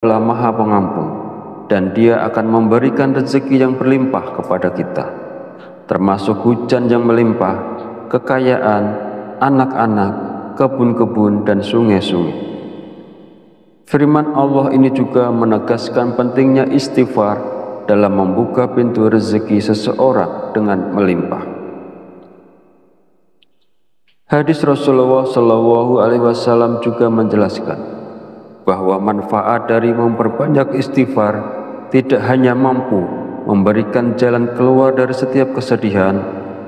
adalah Maha Pengampun, dan Dia akan memberikan rezeki yang berlimpah kepada kita, termasuk hujan yang melimpah, kekayaan, anak-anak, kebun-kebun, dan sungai-sungai. Firman Allah ini juga menegaskan pentingnya istighfar dalam membuka pintu rezeki seseorang dengan melimpah. Hadis Rasulullah Shallallahu Alaihi Wasallam juga menjelaskan bahwa manfaat dari memperbanyak istighfar tidak hanya mampu memberikan jalan keluar dari setiap kesedihan,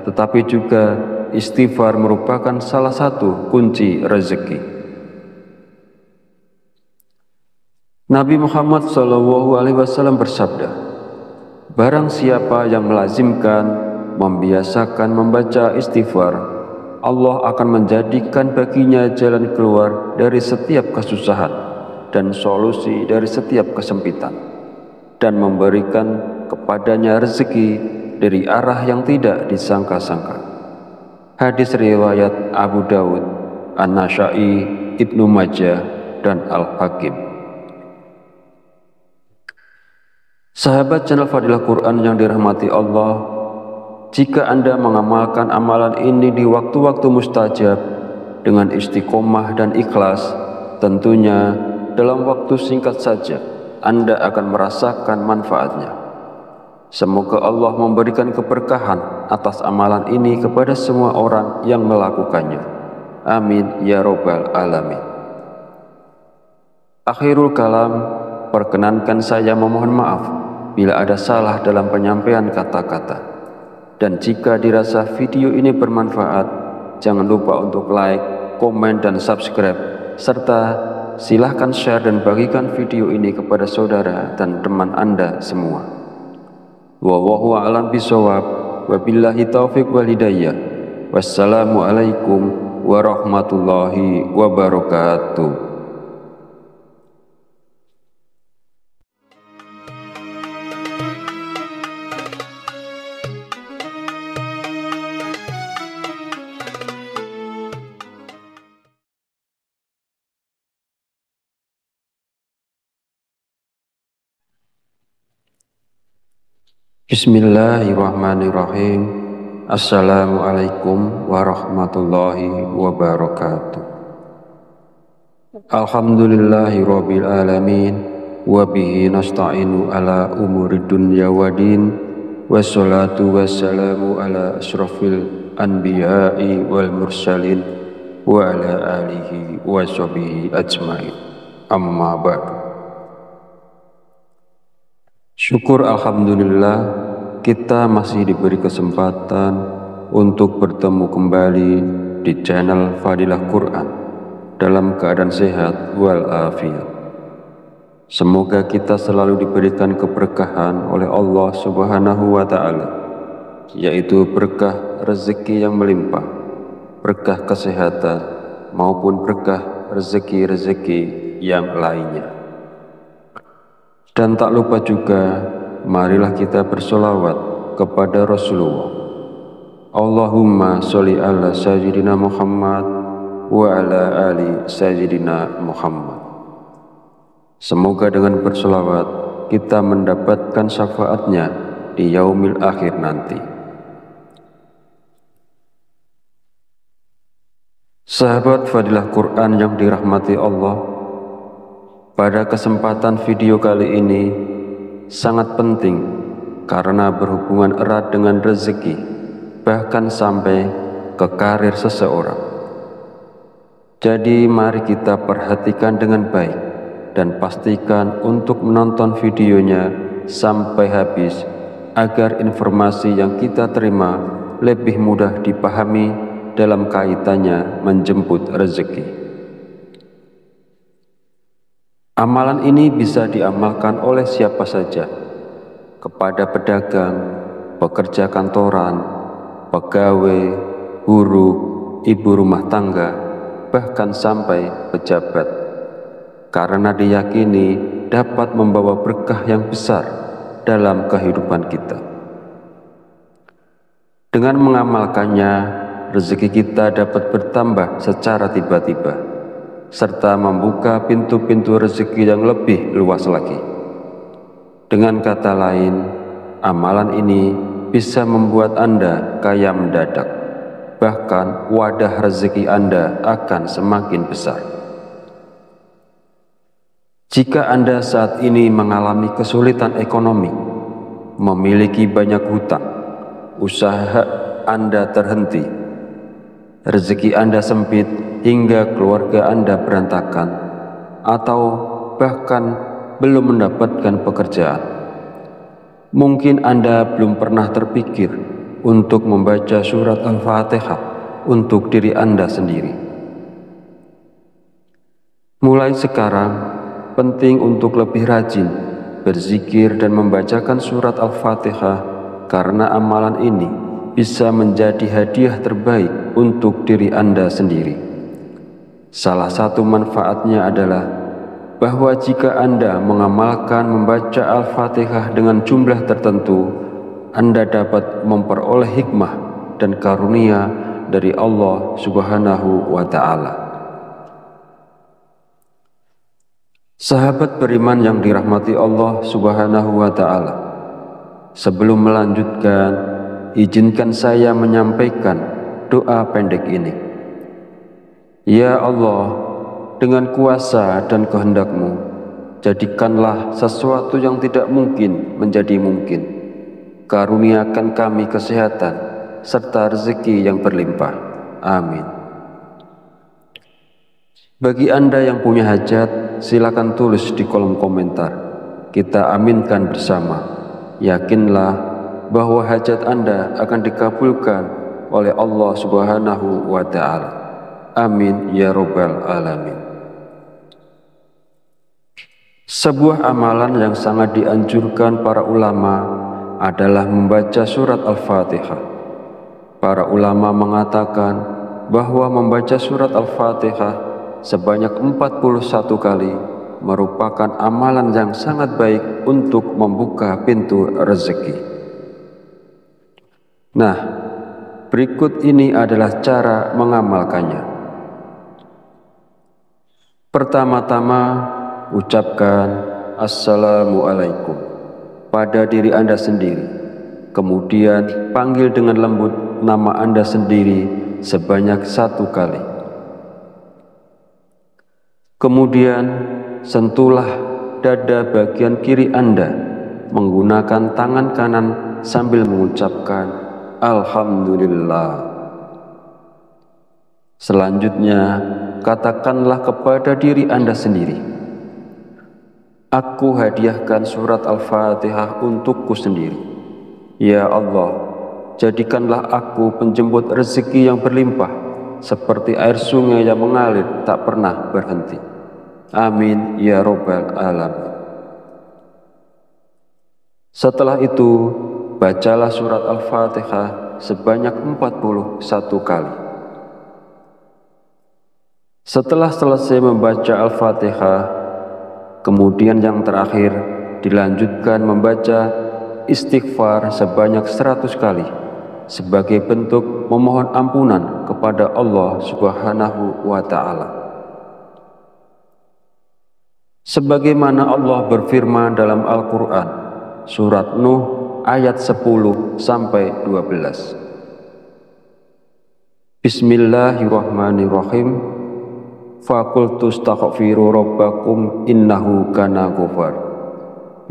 tetapi juga istighfar merupakan salah satu kunci rezeki. Nabi Muhammad SAW bersabda, barang siapa yang melazimkan, membiasakan membaca istighfar, Allah akan menjadikan baginya jalan keluar dari setiap kesusahan dan solusi dari setiap kesempitan, dan memberikan kepadanya rezeki dari arah yang tidak disangka-sangka. Hadis riwayat Abu Dawud, An-Nasa'i, Ibnu Majah, dan Al-Hakim. Sahabat channel Fadilah Quran yang dirahmati Allah, jika Anda mengamalkan amalan ini di waktu-waktu mustajab dengan istiqomah dan ikhlas, tentunya dalam waktu singkat saja Anda akan merasakan manfaatnya. Semoga Allah memberikan keberkahan atas amalan ini kepada semua orang yang melakukannya. Amin ya robbal alamin. Akhirul kalam, perkenankan saya memohon maaf bila ada salah dalam penyampaian kata-kata. Dan jika dirasa video ini bermanfaat, jangan lupa untuk like, komen, dan subscribe, serta silahkan share dan bagikan video ini kepada saudara dan teman Anda semua. Wallahu a'lam bishawab, wabillahi taufiq wal hidayah. Wassalamualaikum warahmatullahi wabarakatuh. Bismillahirrahmanirrahim. Assalamualaikum warahmatullahi wabarakatuh. Alhamdulillahi rabbil alamin, wabihi nasta'inu ala umuri dunya wadin, wassalatu wassalamu ala ashrafil anbiya'i wal mursalin, wa ala alihi wa sahbihi ajmain. Amma ba'du. Syukur alhamdulillah, kita masih diberi kesempatan untuk bertemu kembali di channel Fadilah Quran dalam keadaan sehat walafiat. Semoga kita selalu diberikan keberkahan oleh Allah Subhanahu wa Ta'ala, yaitu berkah rezeki yang melimpah, berkah kesehatan, maupun berkah rezeki-rezeki yang lainnya. Dan tak lupa juga, marilah kita bersolawat kepada Rasulullah. Allahumma sholli ala sayyidina Muhammad wa ala ali sayyidina Muhammad. Semoga dengan bersolawat kita mendapatkan syafaatnya di yaumil akhir nanti. Sahabat Fadilah Quran yang dirahmati Allah, pada kesempatan video kali ini sangat penting karena berhubungan erat dengan rezeki, bahkan sampai ke karir seseorang. Jadi mari kita perhatikan dengan baik dan pastikan untuk menonton videonya sampai habis agar informasi yang kita terima lebih mudah dipahami dalam kaitannya menjemput rezeki. Amalan ini bisa diamalkan oleh siapa saja, kepada pedagang, pekerja kantoran, pegawai, guru, ibu rumah tangga, bahkan sampai pejabat, karena diyakini dapat membawa berkah yang besar dalam kehidupan kita. Dengan mengamalkannya, rezeki kita dapat bertambah secara tiba-tiba, serta membuka pintu-pintu rezeki yang lebih luas lagi. Dengan kata lain, amalan ini bisa membuat Anda kaya mendadak, bahkan wadah rezeki Anda akan semakin besar. Jika Anda saat ini mengalami kesulitan ekonomi, memiliki banyak hutang, usaha Anda terhenti, rezeki Anda sempit hingga keluarga Anda berantakan, atau bahkan belum mendapatkan pekerjaan, mungkin Anda belum pernah terpikir untuk membaca surat Al-Fatihah untuk diri Anda sendiri. Mulai sekarang, penting untuk lebih rajin berzikir dan membacakan surat Al-Fatihah, karena amalan ini bisa menjadi hadiah terbaik untuk diri Anda sendiri. Salah satu manfaatnya adalah bahwa jika Anda mengamalkan membaca Al-Fatihah dengan jumlah tertentu, Anda dapat memperoleh hikmah dan karunia dari Allah Subhanahu wa Ta'ala. Sahabat beriman yang dirahmati Allah Subhanahu wa Ta'ala, sebelum melanjutkan, izinkan saya menyampaikan doa pendek ini. Ya Allah, dengan kuasa dan kehendak-Mu, jadikanlah sesuatu yang tidak mungkin menjadi mungkin. Karuniakan kami kesehatan serta rezeki yang berlimpah. Amin. Bagi Anda yang punya hajat, silakan tulis di kolom komentar. Kita aminkan bersama. Yakinlah bahwa hajat Anda akan dikabulkan oleh Allah Subhanahu wa Ta'ala. Amin ya Rabbal Alamin. Sebuah amalan yang sangat dianjurkan para ulama adalah membaca surat Al-Fatihah. Para ulama mengatakan bahwa membaca surat Al-Fatihah sebanyak 41 kali merupakan amalan yang sangat baik untuk membuka pintu rezeki. Nah, berikut ini adalah cara mengamalkannya. Pertama-tama, ucapkan Assalamualaikum pada diri Anda sendiri. Kemudian panggil dengan lembut nama Anda sendiri sebanyak 1 kali. Kemudian sentuhlah dada bagian kiri Anda menggunakan tangan kanan sambil mengucapkan Alhamdulillah. Selanjutnya, katakanlah kepada diri Anda sendiri, aku hadiahkan surat Al-Fatihah untukku sendiri. Ya Allah, jadikanlah aku penjemput rezeki yang berlimpah, seperti air sungai yang mengalir tak pernah berhenti. Amin ya Rabbal Alamin. Setelah itu, bacalah surat Al-Fatihah sebanyak 41 kali. Setelah selesai membaca Al-Fatihah, kemudian yang terakhir dilanjutkan membaca istighfar sebanyak 100 kali sebagai bentuk memohon ampunan kepada Allah Subhanahu wa Ta'ala. Sebagaimana Allah berfirman dalam Al-Quran, surat Nuh ayat 10-12. Bismillahirrahmanirrahim. Faqultu astaghfiru rabbakum innahu kana ghafar.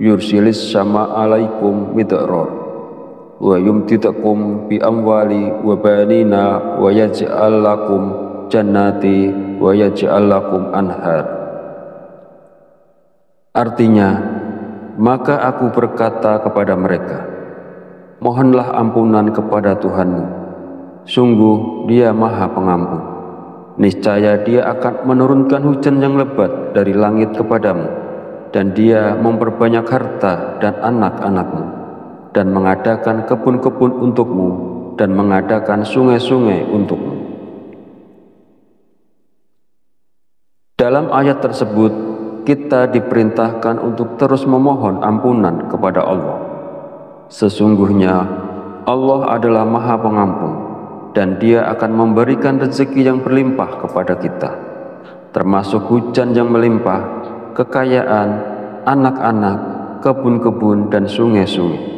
Yursilis sama alaikum midrar. Wa yumtidakum bi amwali wa banina wa yaj'al lakum jannati wa yaj'al lakum anhar. Artinya, maka aku berkata kepada mereka, mohonlah ampunan kepada Tuhanmu. Sungguh Dia Maha Pengampun. Niscaya Dia akan menurunkan hujan yang lebat dari langit kepadamu, dan Dia memperbanyak harta dan anak-anakmu, dan mengadakan kebun-kebun untukmu, dan mengadakan sungai-sungai untukmu. Dalam ayat tersebut, kita diperintahkan untuk terus memohon ampunan kepada Allah. Sesungguhnya Allah adalah Maha Pengampun, dan Dia akan memberikan rezeki yang berlimpah kepada kita. termasuk hujan yang melimpah, kekayaan, anak-anak, kebun-kebun, dan sungai-sungai.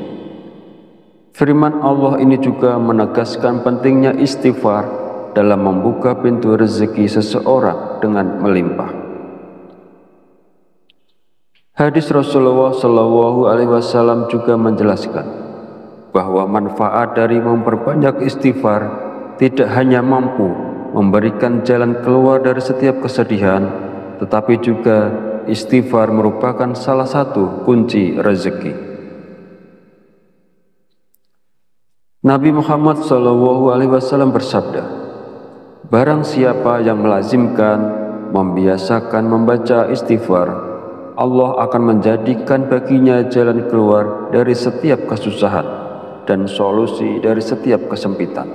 Firman Allah ini juga menegaskan pentingnya istighfar dalam membuka pintu rezeki seseorang dengan melimpah. Hadis Rasulullah Shallallahu Alaihi Wasallam juga menjelaskan bahwa manfaat dari memperbanyak istighfar tidak hanya mampu memberikan jalan keluar dari setiap kesedihan, tetapi juga istighfar merupakan salah satu kunci rezeki. Nabi Muhammad SAW bersabda, barang siapa yang melazimkan, membiasakan membaca istighfar, Allah akan menjadikan baginya jalan keluar dari setiap kesusahan dan solusi dari setiap kesempitan,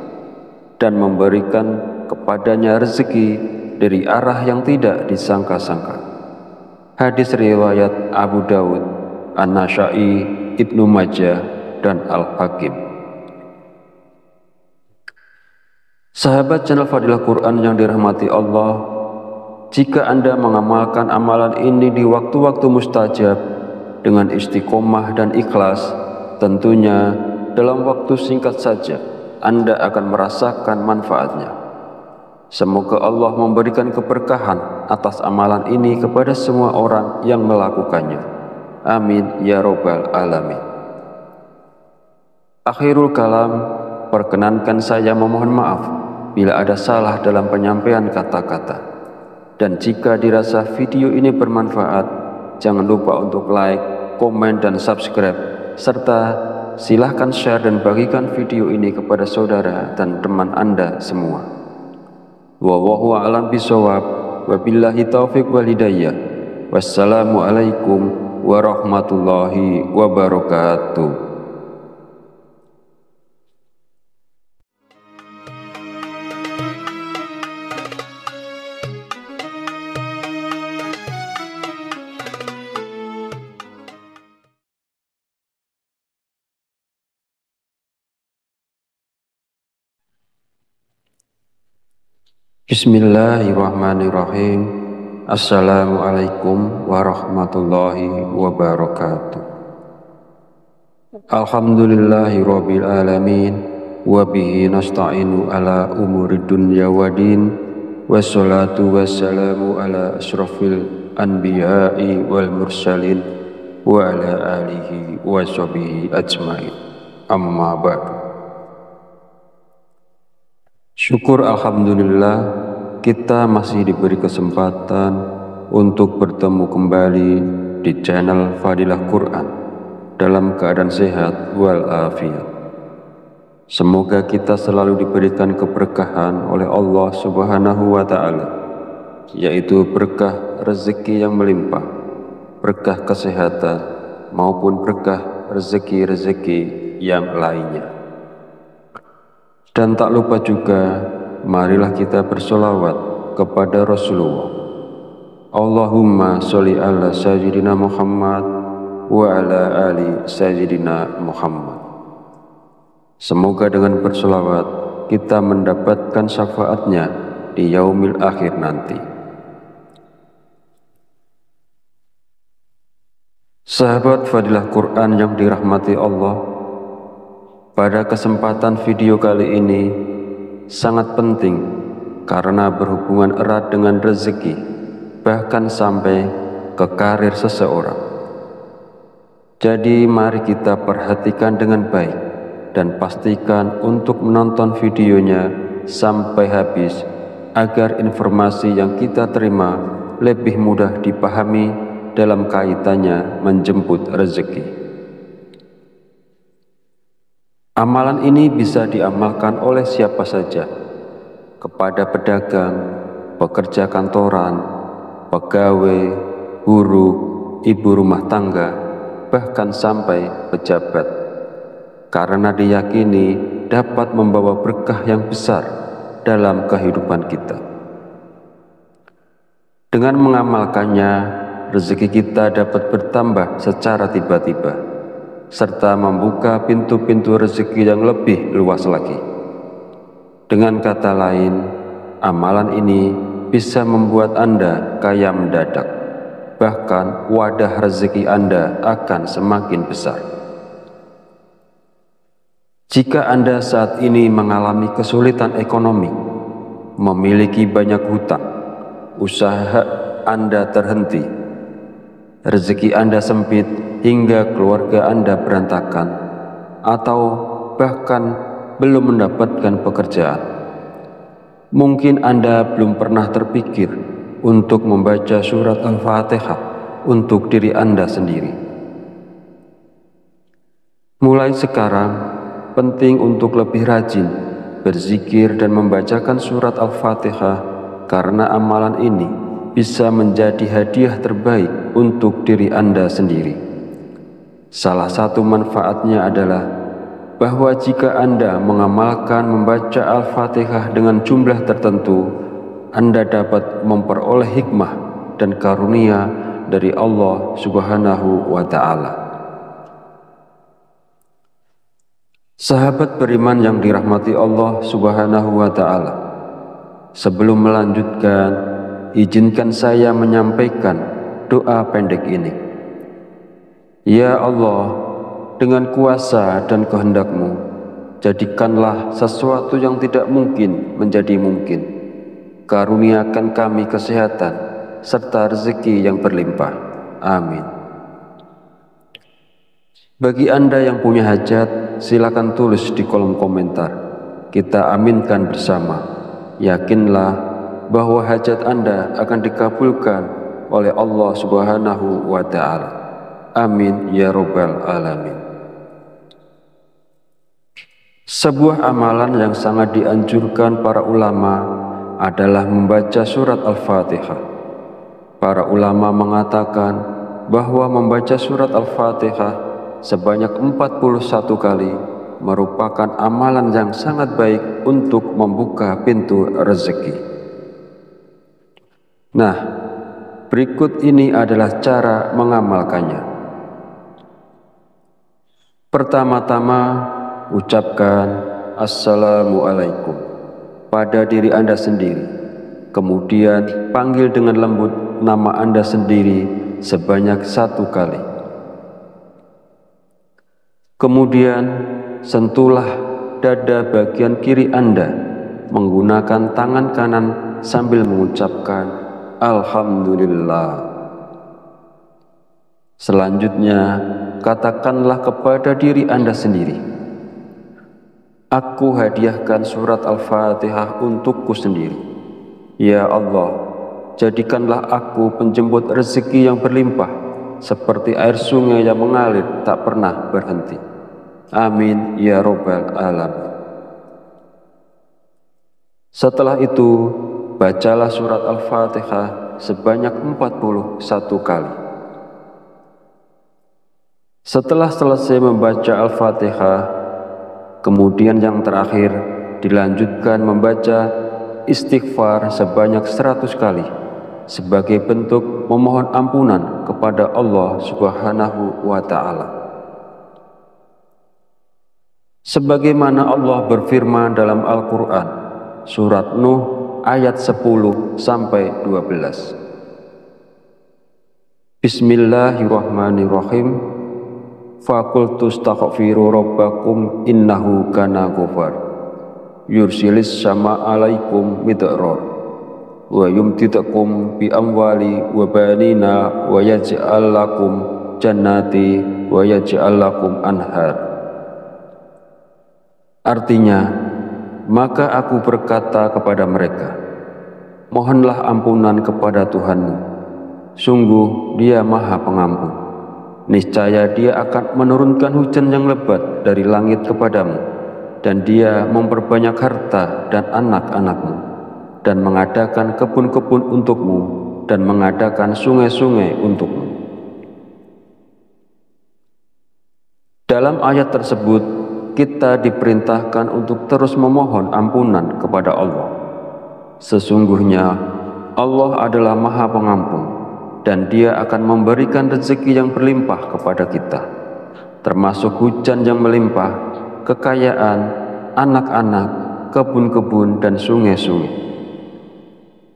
dan memberikan kepadanya rezeki dari arah yang tidak disangka-sangka. Hadis riwayat Abu Dawud, An-Nasa'i, Ibnu Majah, dan Al-Hakim. Sahabat channel Fadilah Quran yang dirahmati Allah, jika Anda mengamalkan amalan ini di waktu-waktu mustajab dengan istiqomah dan ikhlas, tentunya dalam waktu singkat saja Anda akan merasakan manfaatnya. Semoga Allah memberikan keberkahan atas amalan ini kepada semua orang yang melakukannya. Amin ya robbal alamin. Akhirul kalam, perkenankan saya memohon maaf bila ada salah dalam penyampaian kata-kata. Dan jika dirasa video ini bermanfaat, jangan lupa untuk like, komen, dan subscribe, serta silahkan share dan bagikan video ini kepada saudara dan teman Anda semua. Wallahu a'lam bishawab, wabillahi taufiq wal hidayah. Wassalamualaikum warahmatullahi wabarakatuh. Bismillahirrahmanirrahim. Assalamualaikum warahmatullahi wabarakatuh. Alhamdulillahirabbil alamin, wa bihi nasta'inu ala umuri dunya waddin, wassalatu wassalamu ala asyrafil anbiya'i wal mursalin wa ala alihi wa sahbihi ajmain. Amma ba'du. Syukur alhamdulillah, kita masih diberi kesempatan untuk bertemu kembali di channel Fadilah Quran dalam keadaan sehat walafiat. Semoga kita selalu diberikan keberkahan oleh Allah Subhanahu wa Ta'ala, yaitu berkah rezeki yang melimpah, berkah kesehatan, maupun berkah rezeki-rezeki yang lainnya. Dan tak lupa juga, marilah kita bersolawat kepada Rasulullah. Allahumma sholli ala sayyidina Muhammad wa ala ali sayyidina Muhammad. Semoga dengan bersolawat kita mendapatkan syafaatnya di yaumil akhir nanti. Sahabat Fadilah Quran yang dirahmati Allah, pada kesempatan video kali ini sangat penting karena berhubungan erat dengan rezeki, bahkan sampai ke karir seseorang. Jadi mari kita perhatikan dengan baik dan pastikan untuk menonton videonya sampai habis agar informasi yang kita terima lebih mudah dipahami dalam kaitannya menjemput rezeki. Amalan ini bisa diamalkan oleh siapa saja, kepada pedagang, pekerja kantoran, pegawai, buruh, ibu rumah tangga, bahkan sampai pejabat, karena diyakini dapat membawa berkah yang besar dalam kehidupan kita. Dengan mengamalkannya, rezeki kita dapat bertambah secara tiba-tiba, serta membuka pintu-pintu rezeki yang lebih luas lagi. Dengan kata lain, amalan ini bisa membuat Anda kaya mendadak. Bahkan wadah rezeki Anda akan semakin besar. Jika Anda saat ini mengalami kesulitan ekonomi, memiliki banyak hutang, usaha Anda terhenti, rezeki Anda sempit hingga keluarga Anda berantakan, atau bahkan belum mendapatkan pekerjaan, mungkin Anda belum pernah terpikir untuk membaca surat Al-Fatihah untuk diri Anda sendiri. Mulai sekarang, penting untuk lebih rajin berzikir dan membacakan surat Al-Fatihah, karena amalan ini bisa menjadi hadiah terbaik untuk diri Anda sendiri. Salah satu manfaatnya adalah bahwa jika Anda mengamalkan membaca Al-Fatihah dengan jumlah tertentu, Anda dapat memperoleh hikmah dan karunia dari Allah Subhanahu wa Ta'ala. Sahabat beriman yang dirahmati Allah Subhanahu wa Ta'ala, sebelum melanjutkan, izinkan saya menyampaikan doa pendek ini. Ya Allah, dengan kuasa dan kehendak-Mu, jadikanlah sesuatu yang tidak mungkin menjadi mungkin. Karuniakan kami kesehatan serta rezeki yang berlimpah. Amin. Bagi Anda yang punya hajat, silakan tulis di kolom komentar. Kita aminkan bersama. Yakinlah bahwa hajat Anda akan dikabulkan oleh Allah Subhanahu wa Ta'ala. Amin ya Rabbal Alamin. Sebuah amalan yang sangat dianjurkan para ulama adalah membaca surat Al-Fatihah. Para ulama mengatakan bahwa membaca surat Al-Fatihah sebanyak 41 kali merupakan amalan yang sangat baik untuk membuka pintu rezeki. Nah, berikut ini adalah cara mengamalkannya. Pertama-tama, ucapkan Assalamualaikum pada diri Anda sendiri. Kemudian panggil dengan lembut nama Anda sendiri sebanyak 1 kali. Kemudian sentuhlah dada bagian kiri Anda menggunakan tangan kanan sambil mengucapkan Alhamdulillah. Selanjutnya, katakanlah kepada diri Anda sendiri, aku hadiahkan surat Al-Fatihah untukku sendiri. Ya Allah, jadikanlah aku penjemput rezeki yang berlimpah, seperti air sungai yang mengalir tak pernah berhenti. Amin ya Rabbal Alamin. Setelah itu, bacalah surat Al-Fatihah sebanyak 41 kali. Setelah selesai membaca Al-Fatihah, kemudian yang terakhir dilanjutkan membaca istighfar sebanyak 100 kali sebagai bentuk memohon ampunan kepada Allah Subhanahu wa Ta'ala. Sebagaimana Allah berfirman dalam Al-Quran, surat Nuh ayat 10-12. Bismillahirrahmanirrahim. Faqultu astaghfiru rabbakum innahu kana ghafar yursilis sama alaikum midrar wa yumtidakum bi amwali wa banina wa yaj'al lakum jannati wa yaj'al lakum anhar. Artinya, maka aku berkata kepada mereka, mohonlah ampunan kepada Tuhanmu, sungguh Dia Maha Pengampun. Niscaya Dia akan menurunkan hujan yang lebat dari langit kepadamu, dan Dia memperbanyak harta dan anak-anakmu, dan mengadakan kebun-kebun untukmu, dan mengadakan sungai-sungai untukmu. Dalam ayat tersebut, kita diperintahkan untuk terus memohon ampunan kepada Allah. Sesungguhnya Allah adalah Maha Pengampun, dan Dia akan memberikan rezeki yang berlimpah kepada kita, termasuk hujan yang melimpah, kekayaan, anak-anak, kebun-kebun, dan sungai-sungai.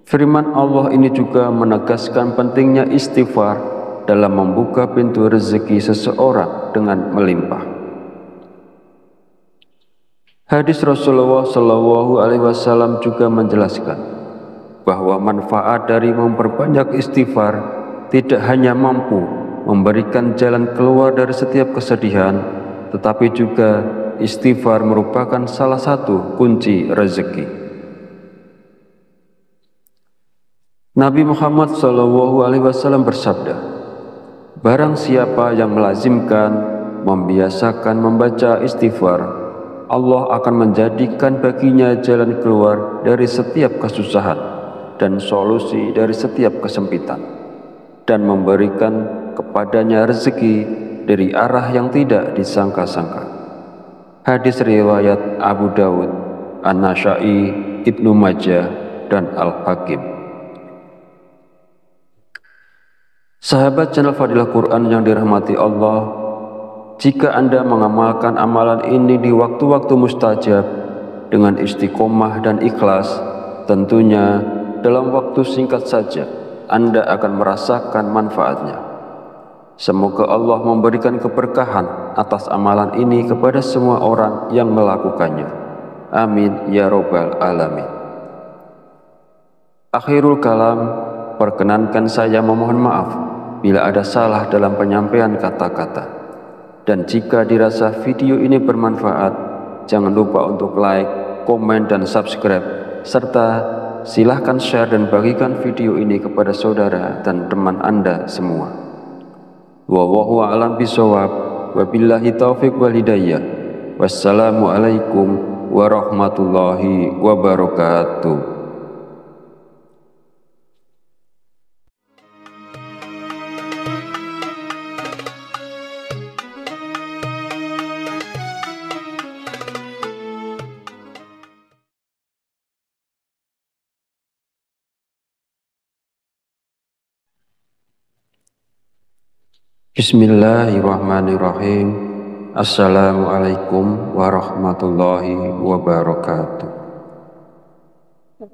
Firman Allah ini juga menegaskan pentingnya istighfar dalam membuka pintu rezeki seseorang dengan melimpah. Hadis Rasulullah Shallallahu Alaihi Wasallam juga menjelaskan bahwa manfaat dari memperbanyak istighfar tidak hanya mampu memberikan jalan keluar dari setiap kesedihan, tetapi juga istighfar merupakan salah satu kunci rezeki. Nabi Muhammad SAW bersabda, barang siapa yang melazimkan, membiasakan membaca istighfar, Allah akan menjadikan baginya jalan keluar dari setiap kesusahan dan solusi dari setiap kesempitan, dan memberikan kepadanya rezeki dari arah yang tidak disangka-sangka. Hadis riwayat Abu Dawud, An-Nasa'i, Ibnu Majah, dan Al-Hakim. Sahabat channel Fadilah Quran yang dirahmati Allah, jika Anda mengamalkan amalan ini di waktu-waktu mustajab dengan istiqomah dan ikhlas, tentunya dalam waktu singkat saja Anda akan merasakan manfaatnya. Semoga Allah memberikan keberkahan atas amalan ini kepada semua orang yang melakukannya. Amin ya robbal alamin. Akhirul kalam, perkenankan saya memohon maaf bila ada salah dalam penyampaian kata-kata. Dan jika dirasa video ini bermanfaat, jangan lupa untuk like, komen, dan subscribe, serta silahkan share dan bagikan video ini kepada saudara dan teman Anda semua. Wallahu a'lam bishawab, wabillahi taufiq wal hidayah. Wassalamualaikum warahmatullahi wabarakatuh. Bismillahirrahmanirrahim. Assalamualaikum warahmatullahi wabarakatuh.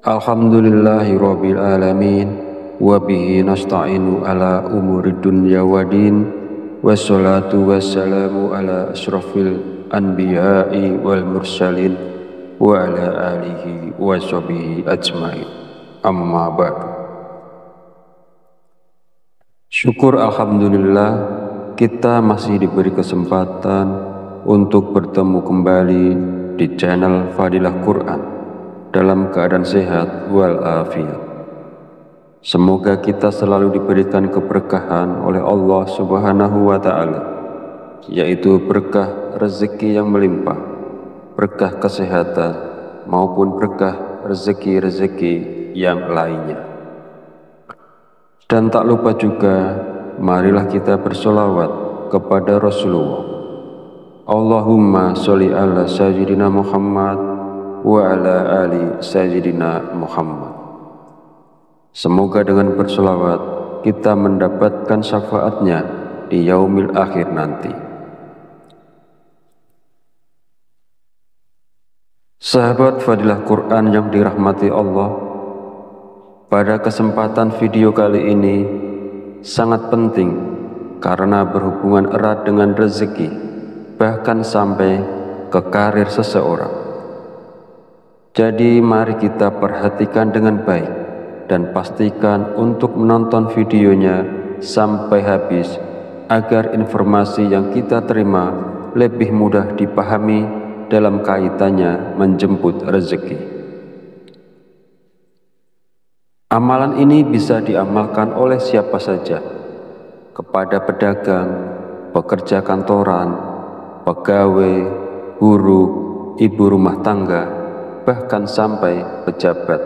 Alhamdulillahi rabbil alamin, wabihi nasta'inu ala umuri dunya wadin, wassalatu wassalamu ala ashrafil anbiya'i wal mursalin, wa ala alihi wa sahbihi ajmain. Amma ba'du. Syukur alhamdulillah kita masih diberi kesempatan untuk bertemu kembali di channel Fadilah Quran dalam keadaan sehat walafiat. Semoga kita selalu diberikan keberkahan oleh Allah Subhanahu wa Ta'ala, yaitu berkah rezeki yang melimpah, berkah kesehatan, maupun berkah rezeki-rezeki yang lainnya. Dan tak lupa juga, marilah kita bersolawat kepada Rasulullah. Allahumma sholli ala sayyidina Muhammad wa ala ali sayyidina Muhammad. Semoga dengan bersolawat kita mendapatkan syafaatnya di yaumil akhir nanti. Sahabat Fadilah Quran yang dirahmati Allah, pada kesempatan video kali ini sangat penting karena berhubungan erat dengan rezeki, bahkan sampai ke karir seseorang. Jadi mari kita perhatikan dengan baik dan pastikan untuk menonton videonya sampai habis agar informasi yang kita terima lebih mudah dipahami dalam kaitannya menjemput rezeki. Amalan ini bisa diamalkan oleh siapa saja, kepada pedagang, pekerja kantoran, pegawai, guru, ibu rumah tangga, bahkan sampai pejabat,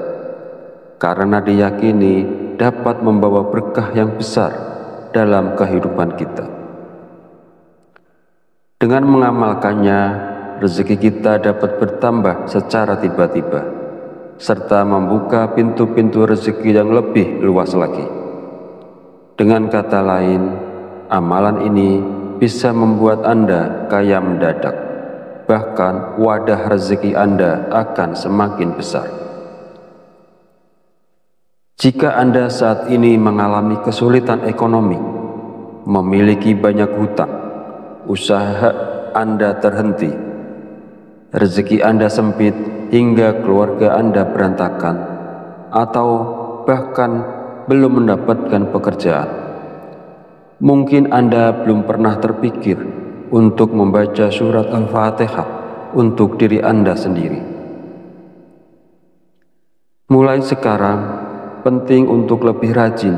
karena diyakini dapat membawa berkah yang besar dalam kehidupan kita. Dengan mengamalkannya, rezeki kita dapat bertambah secara tiba-tiba, serta membuka pintu-pintu rezeki yang lebih luas lagi. Dengan kata lain, amalan ini bisa membuat Anda kaya mendadak, bahkan wadah rezeki Anda akan semakin besar. Jika Anda saat ini mengalami kesulitan ekonomi, memiliki banyak hutang, usaha Anda terhenti, rezeki Anda sempit hingga keluarga Anda berantakan, atau bahkan belum mendapatkan pekerjaan, mungkin Anda belum pernah terpikir untuk membaca surat Al-Fatihah untuk diri Anda sendiri. Mulai sekarang, penting untuk lebih rajin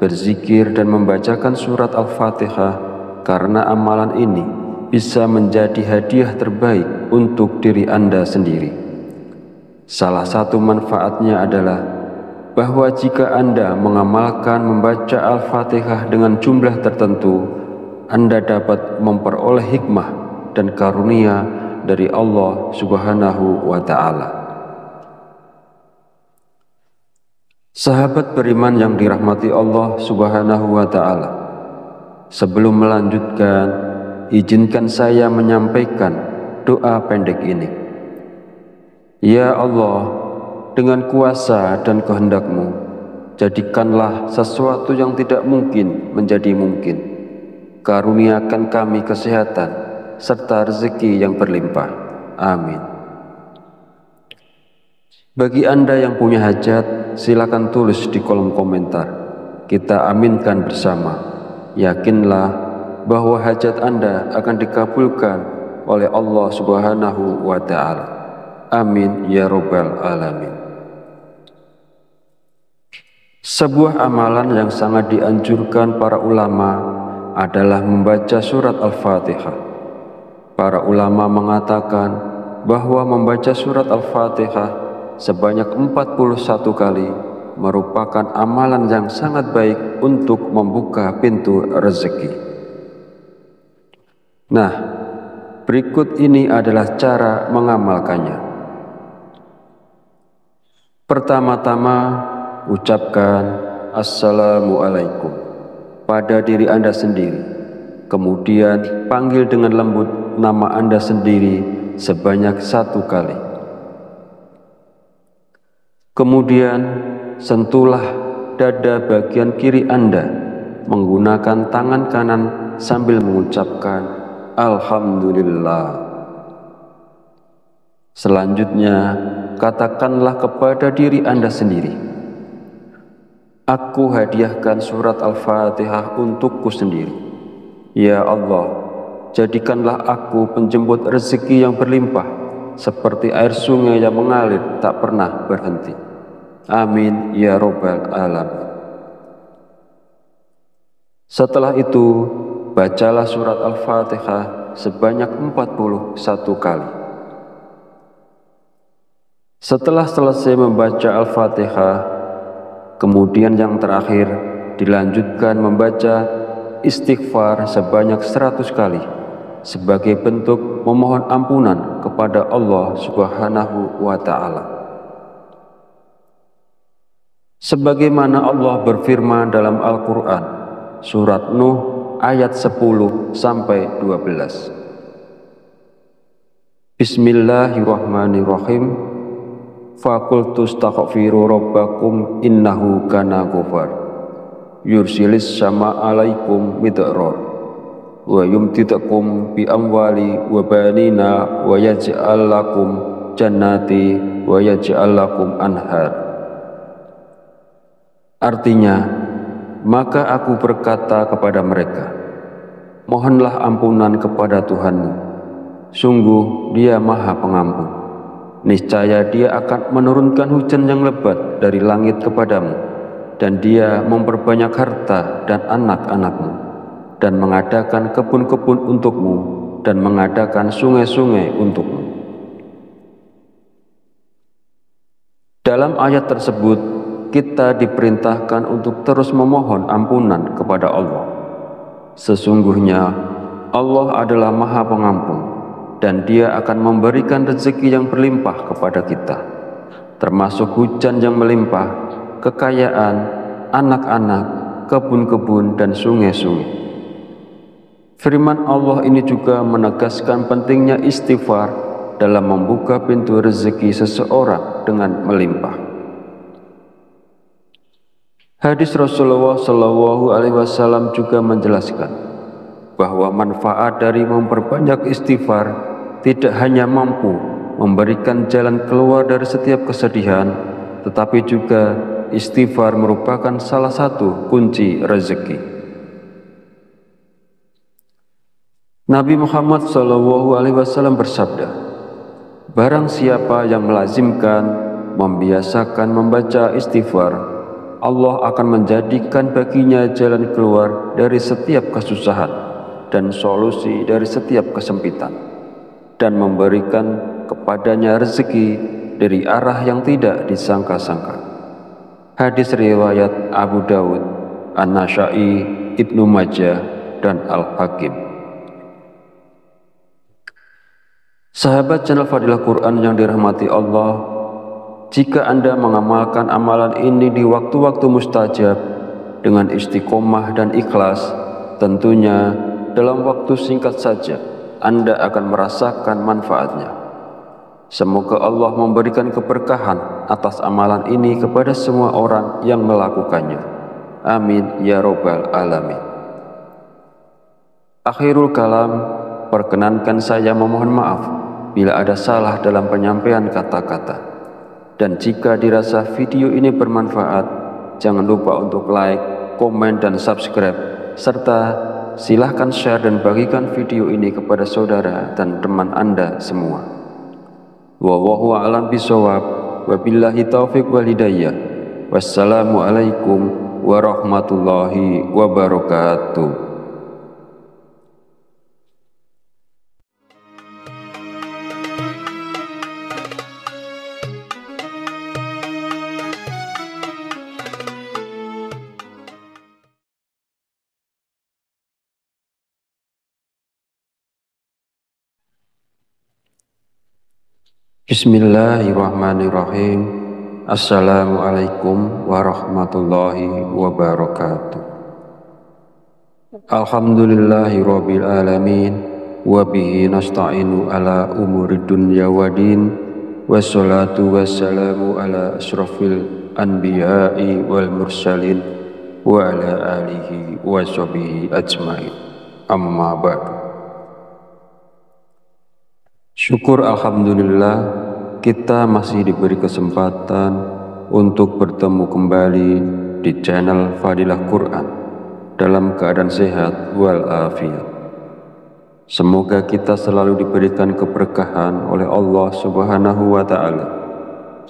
berzikir dan membacakan surat Al-Fatihah, karena amalan ini bisa menjadi hadiah terbaik untuk diri Anda sendiri. Salah satu manfaatnya adalah bahwa jika Anda mengamalkan membaca Al-Fatihah dengan jumlah tertentu, Anda dapat memperoleh hikmah dan karunia dari Allah Subhanahu wa Ta'ala. Sahabat beriman yang dirahmati Allah Subhanahu wa Ta'ala, sebelum melanjutkan, izinkan saya menyampaikan doa pendek ini. Ya Allah, dengan kuasa dan kehendak-Mu, jadikanlah sesuatu yang tidak mungkin menjadi mungkin. Karuniakan kami kesehatan serta rezeki yang berlimpah. Amin. Bagi Anda yang punya hajat, silakan tulis di kolom komentar. Kita aminkan bersama. Yakinlah bahwa hajat Anda akan dikabulkan oleh Allah Subhanahu wa Ta'ala. Amin ya Rabbal Alamin. Sebuah amalan yang sangat dianjurkan para ulama adalah membaca surat Al-Fatihah. Para ulama mengatakan bahwa membaca surat Al-Fatihah sebanyak 41 kali merupakan amalan yang sangat baik untuk membuka pintu rezeki. Nah, berikut ini adalah cara mengamalkannya. Pertama-tama, ucapkan Assalamualaikum pada diri Anda sendiri. Kemudian panggil dengan lembut nama Anda sendiri sebanyak 1 kali. Kemudian sentuhlah dada bagian kiri Anda menggunakan tangan kanan sambil mengucapkan Alhamdulillah. Selanjutnya, katakanlah kepada diri Anda sendiri, aku hadiahkan surat Al-Fatihah untukku sendiri. Ya Allah, jadikanlah aku penjemput rezeki yang berlimpah, seperti air sungai yang mengalir tak pernah berhenti. Amin ya Rabbal Alamin. Setelah itu, bacalah surat Al-Fatihah sebanyak 41 kali. Setelah selesai membaca Al-Fatihah, kemudian yang terakhir dilanjutkan membaca istighfar sebanyak 100 kali sebagai bentuk memohon ampunan kepada Allah Subhanahu wa Ta'ala. Sebagaimana Allah berfirman dalam Al-Quran, surat Nuh ayat 10-12. Bismillahirrahmanirrahim. Faqultu astaghfiru rabbakum innahu kana ghafar. Yursilis sama alaikum midrar wa yumtidakum bi amwali wa banina wa yaj'al lakum jannati wa yaj'al lakum anhar. Artinya, maka aku berkata kepada mereka, mohonlah ampunan kepada Tuhanmu, sungguh Dia Maha Pengampun. Niscaya Dia akan menurunkan hujan yang lebat dari langit kepadamu, dan Dia memperbanyak harta dan anak-anakmu, dan mengadakan kebun-kebun untukmu, dan mengadakan sungai-sungai untukmu. Dalam ayat tersebut, kita diperintahkan untuk terus memohon ampunan kepada Allah. Sesungguhnya Allah adalah Maha Pengampun, dan Dia akan memberikan rezeki yang berlimpah kepada kita, termasuk hujan yang melimpah, kekayaan, anak-anak, kebun-kebun, dan sungai-sungai. Firman Allah ini juga menegaskan pentingnya istighfar dalam membuka pintu rezeki seseorang dengan melimpah. Hadis Rasulullah Shallallahu Alaihi Wasallam juga menjelaskan bahwa manfaat dari memperbanyak istighfar tidak hanya mampu memberikan jalan keluar dari setiap kesedihan, tetapi juga istighfar merupakan salah satu kunci rezeki. Nabi Muhammad SAW bersabda, barang siapa yang melazimkan, membiasakan membaca istighfar, Allah akan menjadikan baginya jalan keluar dari setiap kesusahan dan solusi dari setiap kesempitan, dan memberikan kepadanya rezeki dari arah yang tidak disangka-sangka. Hadis riwayat Abu Dawud, An-Nasa'i, Ibnu Majah, dan Al-Hakim. Sahabat channel Fadilah Quran yang dirahmati Allah, jika Anda mengamalkan amalan ini di waktu-waktu mustajab dengan istiqomah dan ikhlas, tentunya dalam waktu singkat saja Anda akan merasakan manfaatnya. Semoga Allah memberikan keberkahan atas amalan ini kepada semua orang yang melakukannya. Amin ya robbal alamin. Akhirul kalam, perkenankan saya memohon maaf bila ada salah dalam penyampaian kata-kata. Dan jika dirasa video ini bermanfaat, jangan lupa untuk like, komen, dan subscribe, serta silahkan share dan bagikan video ini kepada saudara dan teman Anda semua. Wallahu a'lam bishawab, wabillahi taufiq wal hidayah. Wassalamualaikum warahmatullahi wabarakatuh. Bismillahirrahmanirrahim. Assalamualaikum warahmatullahi wabarakatuh. Alhamdulillahi rabbil alamin, wabihi nasta'inu ala umuri dunya wadin, wassalatu wassalamu ala ashrafil anbiya'i wal mursalin, wa ala alihi wa sahbihi ajmain. Amma ba'du. Syukur alhamdulillah, kita masih diberi kesempatan untuk bertemu kembali di channel Fadilah Quran dalam keadaan sehat walafiat. Semoga kita selalu diberikan keberkahan oleh Allah Subhanahu wa Ta'ala,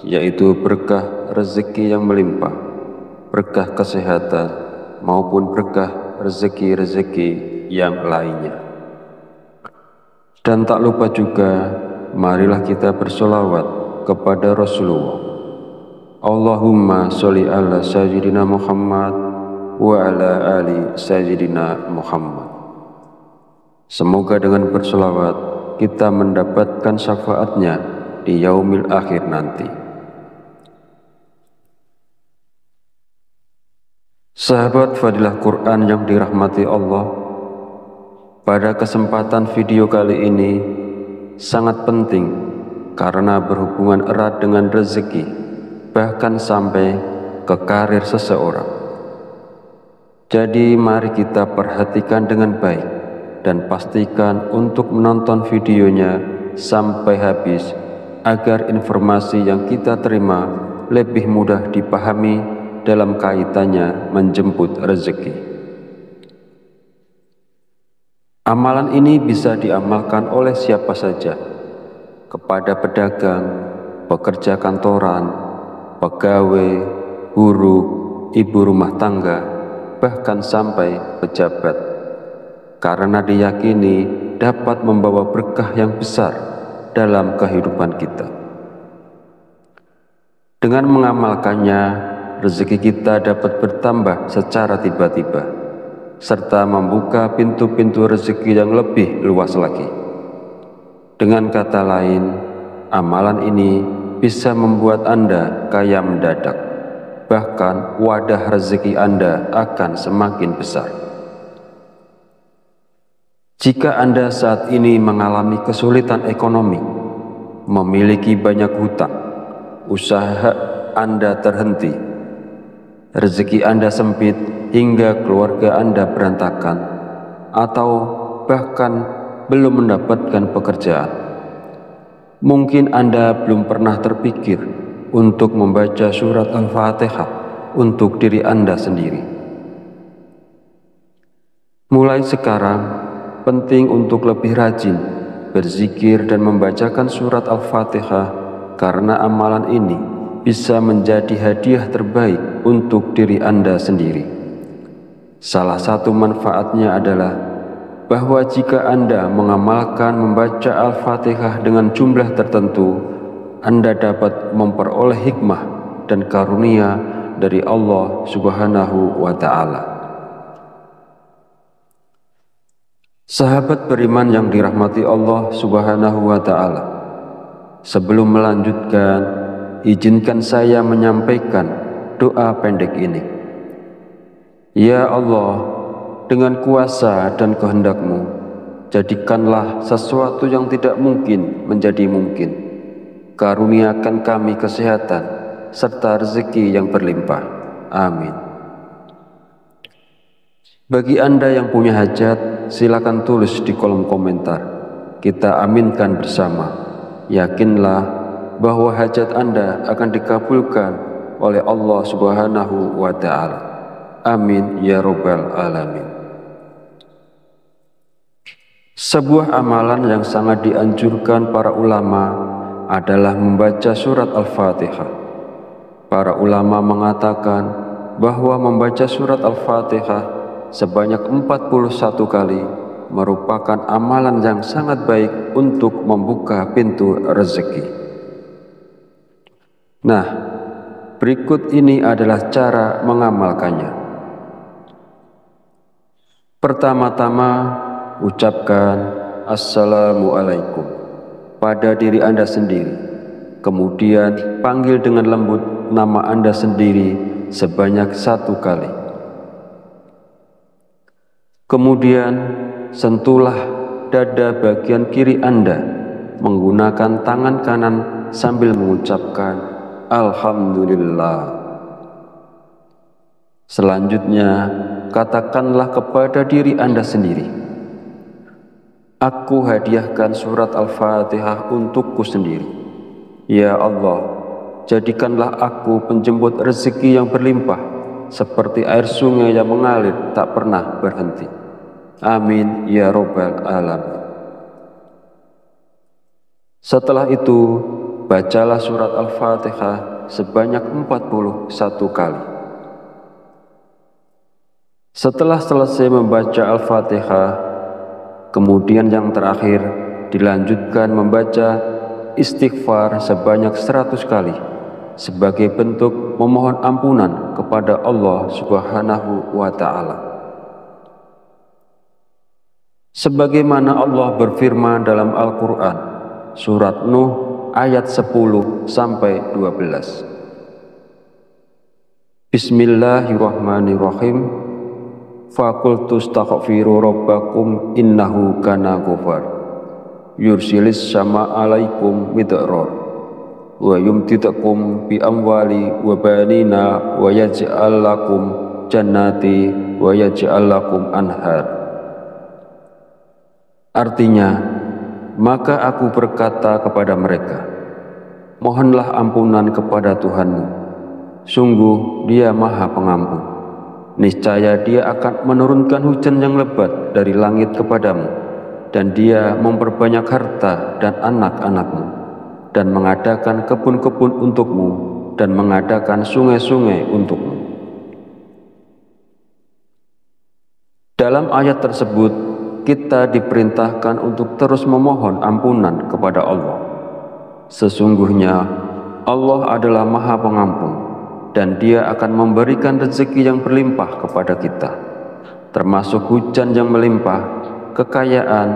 yaitu berkah rezeki yang melimpah, berkah kesehatan, maupun berkah rezeki-rezeki yang lainnya. Dan tak lupa juga, marilah kita bersolawat kepada Rasulullah. Allahumma sholli ala sayyidina Muhammad wa ala ali sayyidina Muhammad. Semoga dengan bersolawat kita mendapatkan syafaatnya di yaumil akhir nanti. Sahabat Fadilah Quran yang dirahmati Allah, pada kesempatan video kali ini sangat penting karena berhubungan erat dengan rezeki, bahkan sampai ke karir seseorang. Jadi mari kita perhatikan dengan baik dan pastikan untuk menonton videonya sampai habis agar informasi yang kita terima lebih mudah dipahami dalam kaitannya menjemput rezeki. Amalan ini bisa diamalkan oleh siapa saja, kepada pedagang, pekerja kantoran, pegawai, guru, ibu rumah tangga, bahkan sampai pejabat, karena diyakini dapat membawa berkah yang besar dalam kehidupan kita. Dengan mengamalkannya, rezeki kita dapat bertambah secara tiba-tiba, serta membuka pintu-pintu rezeki yang lebih luas lagi. Dengan kata lain, amalan ini bisa membuat Anda kaya mendadak, bahkan wadah rezeki Anda akan semakin besar. Jika Anda saat ini mengalami kesulitan ekonomi, memiliki banyak hutang, usaha Anda terhenti, rezeki Anda sempit hingga keluarga Anda berantakan, atau bahkan belum mendapatkan pekerjaan. Mungkin Anda belum pernah terpikir untuk membaca surat Al-Fatihah untuk diri Anda sendiri. Mulai sekarang, penting untuk lebih rajin berzikir dan membacakan surat Al-Fatihah, karena amalan ini bisa menjadi hadiah terbaik untuk diri Anda sendiri. Salah satu manfaatnya adalah bahwa jika Anda mengamalkan membaca Al-Fatihah dengan jumlah tertentu, Anda dapat memperoleh hikmah dan karunia dari Allah Subhanahu wa Ta'ala. Sahabat beriman yang dirahmati Allah Subhanahu wa Ta'ala, sebelum melanjutkan, izinkan saya menyampaikan doa pendek ini. Ya Allah, dengan kuasa dan kehendak-Mu, jadikanlah sesuatu yang tidak mungkin menjadi mungkin. Karuniakan kami kesehatan serta rezeki yang berlimpah. Amin. Bagi Anda yang punya hajat, silakan tulis di kolom komentar. Kita aminkan bersama. Yakinlah bahwa hajat Anda akan dikabulkan oleh Allah Subhanahu wa Ta'ala. Amin ya Rabbal Alamin. Sebuah amalan yang sangat dianjurkan para ulama adalah membaca surat Al-Fatihah. Para ulama mengatakan bahwa membaca surat Al-Fatihah sebanyak 41 kali merupakan amalan yang sangat baik untuk membuka pintu rezeki. Nah, berikut ini adalah cara mengamalkannya. Pertama-tama, ucapkan Assalamualaikum pada diri Anda sendiri. Kemudian panggil dengan lembut nama Anda sendiri sebanyak 1 kali. Kemudian sentuhlah dada bagian kiri Anda menggunakan tangan kanan sambil mengucapkan Alhamdulillah. Selanjutnya, katakanlah kepada diri Anda sendiri, aku hadiahkan surat Al-Fatihah untukku sendiri. Ya Allah, jadikanlah aku penjemput rezeki yang berlimpah, seperti air sungai yang mengalir tak pernah berhenti. Amin ya Rabbal Alamin. Setelah itu, bacalah surat Al-Fatihah sebanyak 41 kali. Setelah selesai membaca Al-Fatihah, kemudian yang terakhir dilanjutkan membaca istighfar sebanyak 100 kali sebagai bentuk memohon ampunan kepada Allah Subhanahu wa Ta'ala. Sebagaimana Allah berfirman dalam Al-Quran, surat Nuh ayat 10-12. Bismillahirrahmanirrahim. Faqultu astaghfiru rabbakum innahu kana ghafar. Yursilis sama alaikum midrar. Wa yumtidakum bi amwali wa banina wa yaj'al lakum jannati wa yaj'al lakum anhar. Artinya, maka aku berkata kepada mereka, mohonlah ampunan kepada Tuhanmu. Sungguh Dia Maha Pengampun. Niscaya Dia akan menurunkan hujan yang lebat dari langit kepadamu, dan Dia memperbanyak harta dan anak-anakmu, dan mengadakan kebun-kebun untukmu, dan mengadakan sungai-sungai untukmu. Dalam ayat tersebut, kita diperintahkan untuk terus memohon ampunan kepada Allah. Sesungguhnya Allah adalah Maha Pengampun, dan Dia akan memberikan rezeki yang berlimpah kepada kita, termasuk hujan yang melimpah, kekayaan,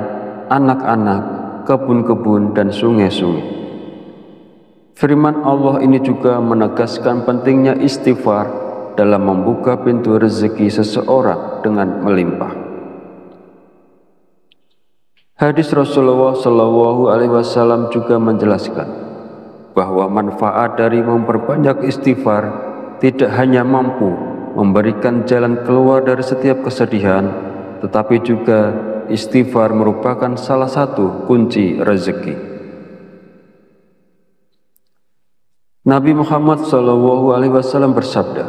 anak-anak, kebun-kebun, dan sungai-sungai. Firman Allah ini juga menegaskan pentingnya istighfar dalam membuka pintu rezeki seseorang dengan melimpah. Hadis Rasulullah Shallallahu Alaihi Wasallam juga menjelaskan bahwa manfaat dari memperbanyak istighfar tidak hanya mampu memberikan jalan keluar dari setiap kesedihan, tetapi juga istighfar merupakan salah satu kunci rezeki. Nabi Muhammad SAW bersabda,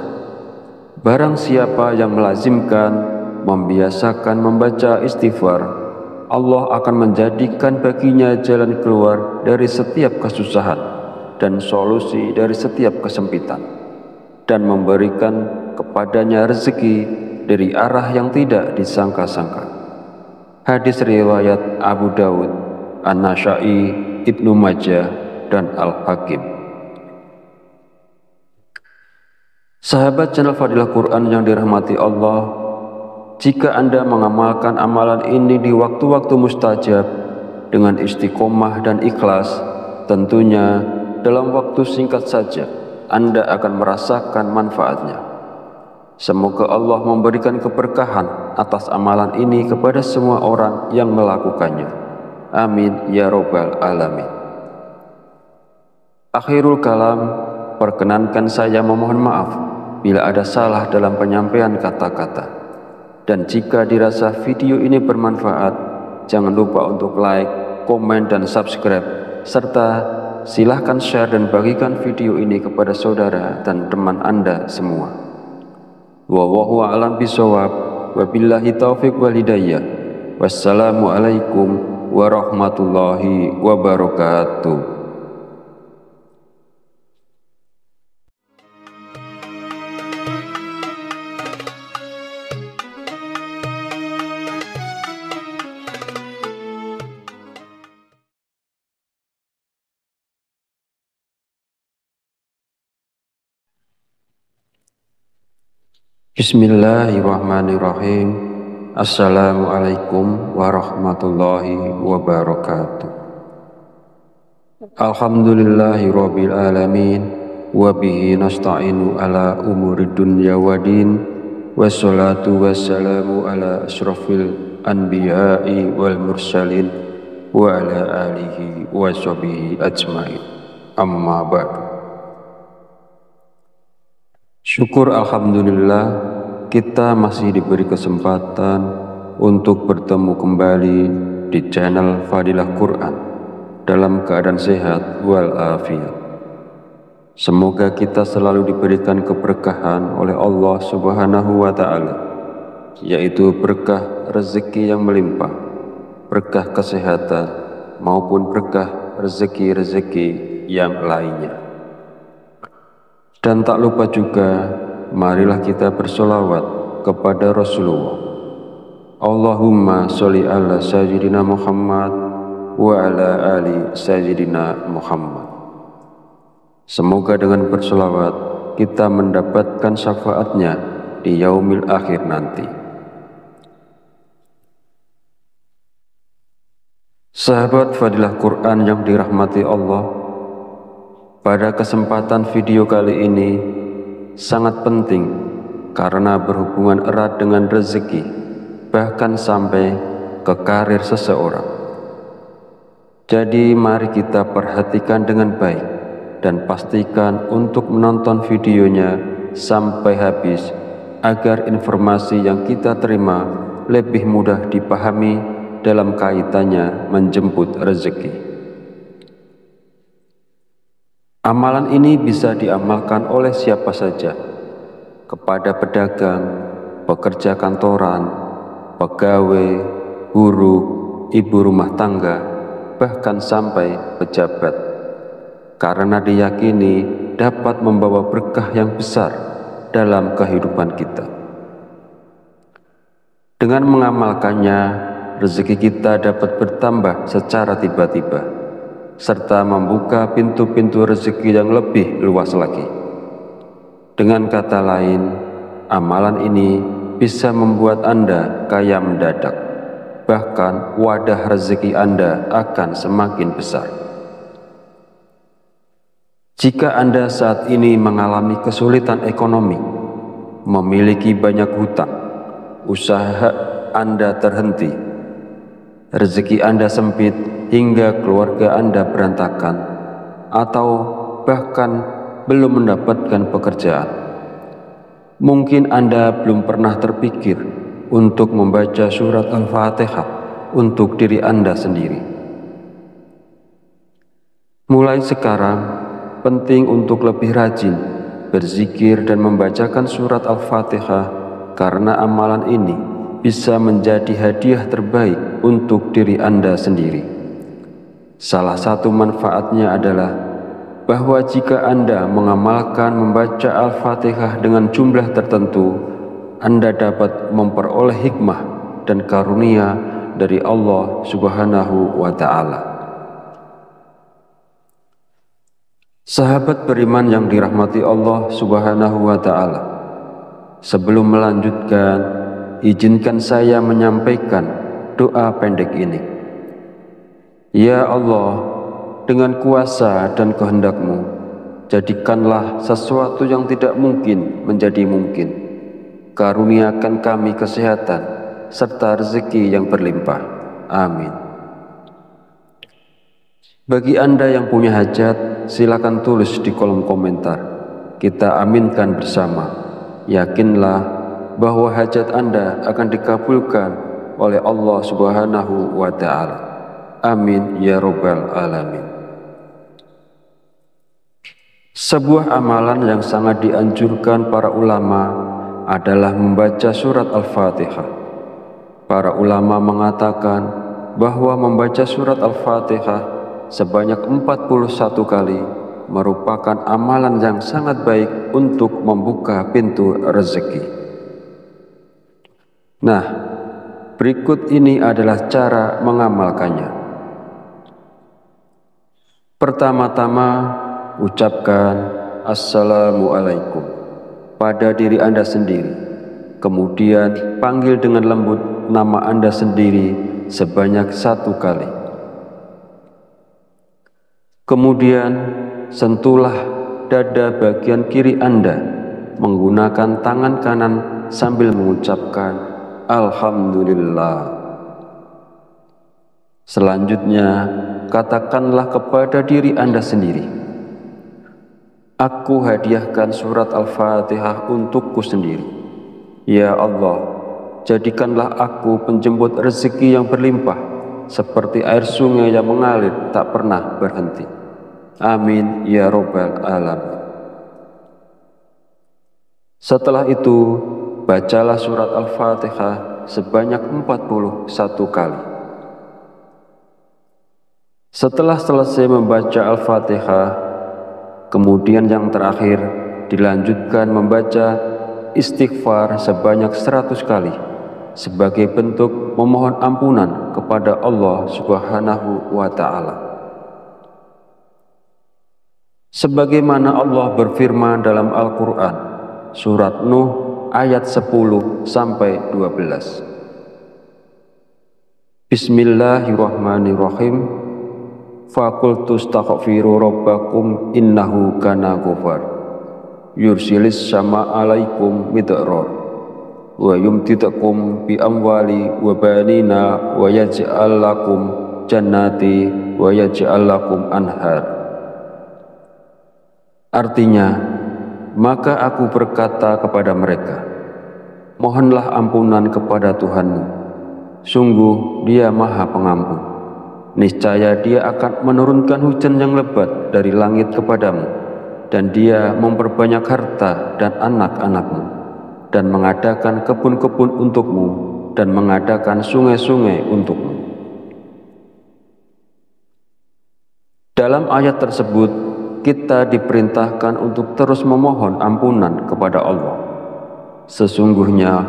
"Barang siapa yang melazimkan, membiasakan membaca istighfar, Allah akan menjadikan baginya jalan keluar dari setiap kesusahan dan solusi dari setiap kesempitan, dan memberikan kepadanya rezeki dari arah yang tidak disangka-sangka." Hadis riwayat Abu Dawud, An-Nasa'i, Ibnu Majah, dan Al-Hakim. Sahabat channel Fadilah Quran yang dirahmati Allah, jika Anda mengamalkan amalan ini di waktu-waktu mustajab dengan istiqomah dan ikhlas, tentunya dalam waktu singkat saja Anda akan merasakan manfaatnya. Semoga Allah memberikan keberkahan atas amalan ini kepada semua orang yang melakukannya. Amin ya robbal alamin. Akhirul kalam, perkenankan saya memohon maaf bila ada salah dalam penyampaian kata-kata. Dan jika dirasa video ini bermanfaat, jangan lupa untuk like, komen, dan subscribe, serta silahkan share dan bagikan video ini kepada saudara dan teman Anda semua. Wallahu a'lam bishawab, wabillahi taufiq wal hidayah. Wassalamualaikum warahmatullahi wabarakatuh. Bismillahirrahmanirrahim. Assalamualaikum warahmatullahi wabarakatuh. Alhamdulillahirabbil alamin, wa bihi nasta'inu ala umurid dunya waddin, wassalatu wassalamu ala asyrafil anbiya'i wal mursalin wa ala alihi wa sahbihi ajmain. Amma ba'du. Syukur alhamdulillah, kita masih diberi kesempatan untuk bertemu kembali di channel Fadilah Quran dalam keadaan sehat walafiat. Semoga kita selalu diberikan keberkahan oleh Allah Subhanahu wa Ta'ala, yaitu berkah rezeki yang melimpah, berkah kesehatan, maupun berkah rezeki-rezeki yang lainnya. Dan tak lupa juga, marilah kita bersolawat kepada Rasulullah. Allahumma sholli ala sayyidina Muhammad wa ala ali sayyidina Muhammad. Semoga dengan bersolawat kita mendapatkan syafaatnya di yaumil akhir nanti. Sahabat Fadilah Quran yang dirahmati Allah, pada kesempatan video kali ini sangat penting karena berhubungan erat dengan rezeki, bahkan sampai ke karir seseorang. Jadi mari kita perhatikan dengan baik dan pastikan untuk menonton videonya sampai habis agar informasi yang kita terima lebih mudah dipahami dalam kaitannya menjemput rezeki. Amalan ini bisa diamalkan oleh siapa saja, kepada pedagang, pekerja kantoran, pegawai, buruh, ibu rumah tangga, bahkan sampai pejabat, karena diyakini dapat membawa berkah yang besar dalam kehidupan kita. Dengan mengamalkannya, rezeki kita dapat bertambah secara tiba-tiba, serta membuka pintu-pintu rezeki yang lebih luas lagi. Dengan kata lain, amalan ini bisa membuat Anda kaya mendadak, bahkan wadah rezeki Anda akan semakin besar. Jika Anda saat ini mengalami kesulitan ekonomi, memiliki banyak hutang, usaha Anda terhenti, rezeki Anda sempit hingga keluarga Anda berantakan, atau bahkan belum mendapatkan pekerjaan, Mungkin Anda belum pernah terpikir untuk membaca surat Al-Fatihah untuk diri Anda sendiri. Mulai sekarang, penting untuk lebih rajin berzikir dan membacakan surat Al-Fatihah, karena amalan ini bisa menjadi hadiah terbaik untuk diri Anda sendiri. Salah satu manfaatnya adalah bahwa jika Anda mengamalkan membaca Al-Fatihah dengan jumlah tertentu, Anda dapat memperoleh hikmah dan karunia dari Allah Subhanahu wa Ta'ala. Sahabat beriman yang dirahmati Allah Subhanahu wa Ta'ala, sebelum melanjutkan, izinkan saya menyampaikan doa pendek ini. Ya Allah, dengan kuasa dan kehendak-Mu, jadikanlah sesuatu yang tidak mungkin menjadi mungkin. Karuniakan kami kesehatan serta rezeki yang berlimpah. Amin. Bagi Anda yang punya hajat, silakan tulis di kolom komentar. Kita aminkan bersama. Yakinlah bahwa hajat Anda akan dikabulkan oleh Allah Subhanahu wa Ta'ala. Amin ya Rabbal Alamin. Sebuah amalan yang sangat dianjurkan para ulama adalah membaca surat Al-Fatihah. Para ulama mengatakan bahwa membaca surat Al-Fatihah sebanyak 41 kali merupakan amalan yang sangat baik untuk membuka pintu rezeki. Nah, berikut ini adalah cara mengamalkannya. Pertama-tama, ucapkan Assalamualaikum pada diri Anda sendiri. Kemudian panggil dengan lembut nama Anda sendiri sebanyak 1 kali. Kemudian sentuhlah dada bagian kiri Anda menggunakan tangan kanan sambil mengucapkan Alhamdulillah. Selanjutnya, katakanlah kepada diri Anda sendiri, aku hadiahkan surat Al-Fatihah untukku sendiri. Ya Allah, jadikanlah aku penjemput rezeki yang berlimpah, seperti air sungai yang mengalir tak pernah berhenti. Amin ya Rabbal Alamin. Setelah itu, bacalah surat Al-Fatihah sebanyak 41 kali. Setelah selesai membaca Al-Fatihah, kemudian yang terakhir dilanjutkan membaca istighfar sebanyak 100 kali sebagai bentuk memohon ampunan kepada Allah Subhanahu wa Ta'ala. Sebagaimana Allah berfirman dalam Al-Quran, surat Nuh ayat 10-12. Bismillahirrahmanirrahim. Faqultu astaghfiru rabbakum innahu kana ghafar yursilis sama alaikum midrar wa yumtidakum bi amwali wa banina wa yaj'al lakum jannati wa yaj'al lakum anhar. Artinya, maka aku berkata kepada mereka, mohonlah ampunan kepada Tuhanmu, sungguh Dia Maha Pengampun. Niscaya Dia akan menurunkan hujan yang lebat dari langit kepadamu, dan Dia memperbanyak harta dan anak-anakmu, dan mengadakan kebun-kebun untukmu, dan mengadakan sungai-sungai untukmu. Dalam ayat tersebut, kita diperintahkan untuk terus memohon ampunan kepada Allah. Sesungguhnya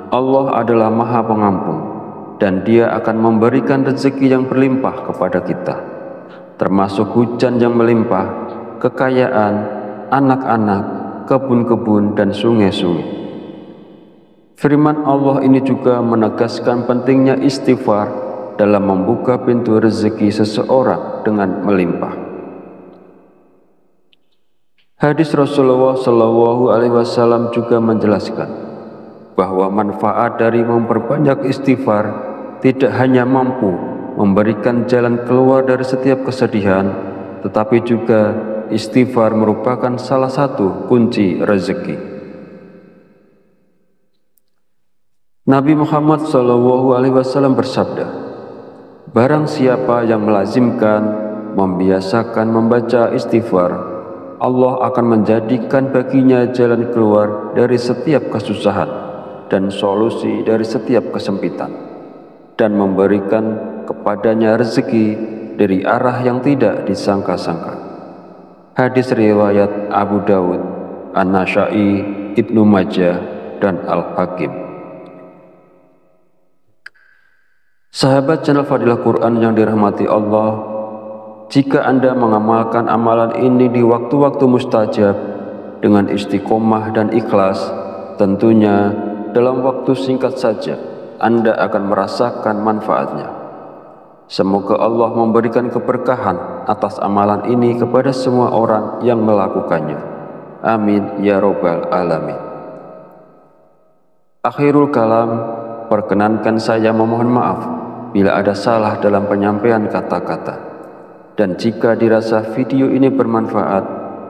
Allah adalah Maha Pengampun, dan Dia akan memberikan rezeki yang berlimpah kepada kita, termasuk hujan yang melimpah, kekayaan, anak-anak, kebun-kebun, dan sungai-sungai. Firman Allah ini juga menegaskan pentingnya istighfar dalam membuka pintu rezeki seseorang dengan melimpah. Hadis Rasulullah SAW juga menjelaskan bahwa manfaat dari memperbanyak istighfar tidak hanya mampu memberikan jalan keluar dari setiap kesedihan, tetapi juga istighfar merupakan salah satu kunci rezeki. Nabi Muhammad SAW bersabda, barang siapa yang melazimkan, membiasakan membaca istighfar, Allah akan menjadikan baginya jalan keluar dari setiap kesusahan dan solusi dari setiap kesempitan, dan memberikan kepadanya rezeki dari arah yang tidak disangka-sangka. Hadis riwayat Abu Dawud, An-Nasa'i, Ibnu Majah, dan Al-Hakim. Sahabat channel Fadilah Quran yang dirahmati Allah, jika Anda mengamalkan amalan ini di waktu-waktu mustajab dengan istiqomah dan ikhlas, tentunya dalam waktu singkat saja Anda akan merasakan manfaatnya. Semoga Allah memberikan keberkahan atas amalan ini kepada semua orang yang melakukannya. Amin ya robbal alamin. Akhirul kalam, perkenankan saya memohon maaf bila ada salah dalam penyampaian kata-kata. Dan jika dirasa video ini bermanfaat,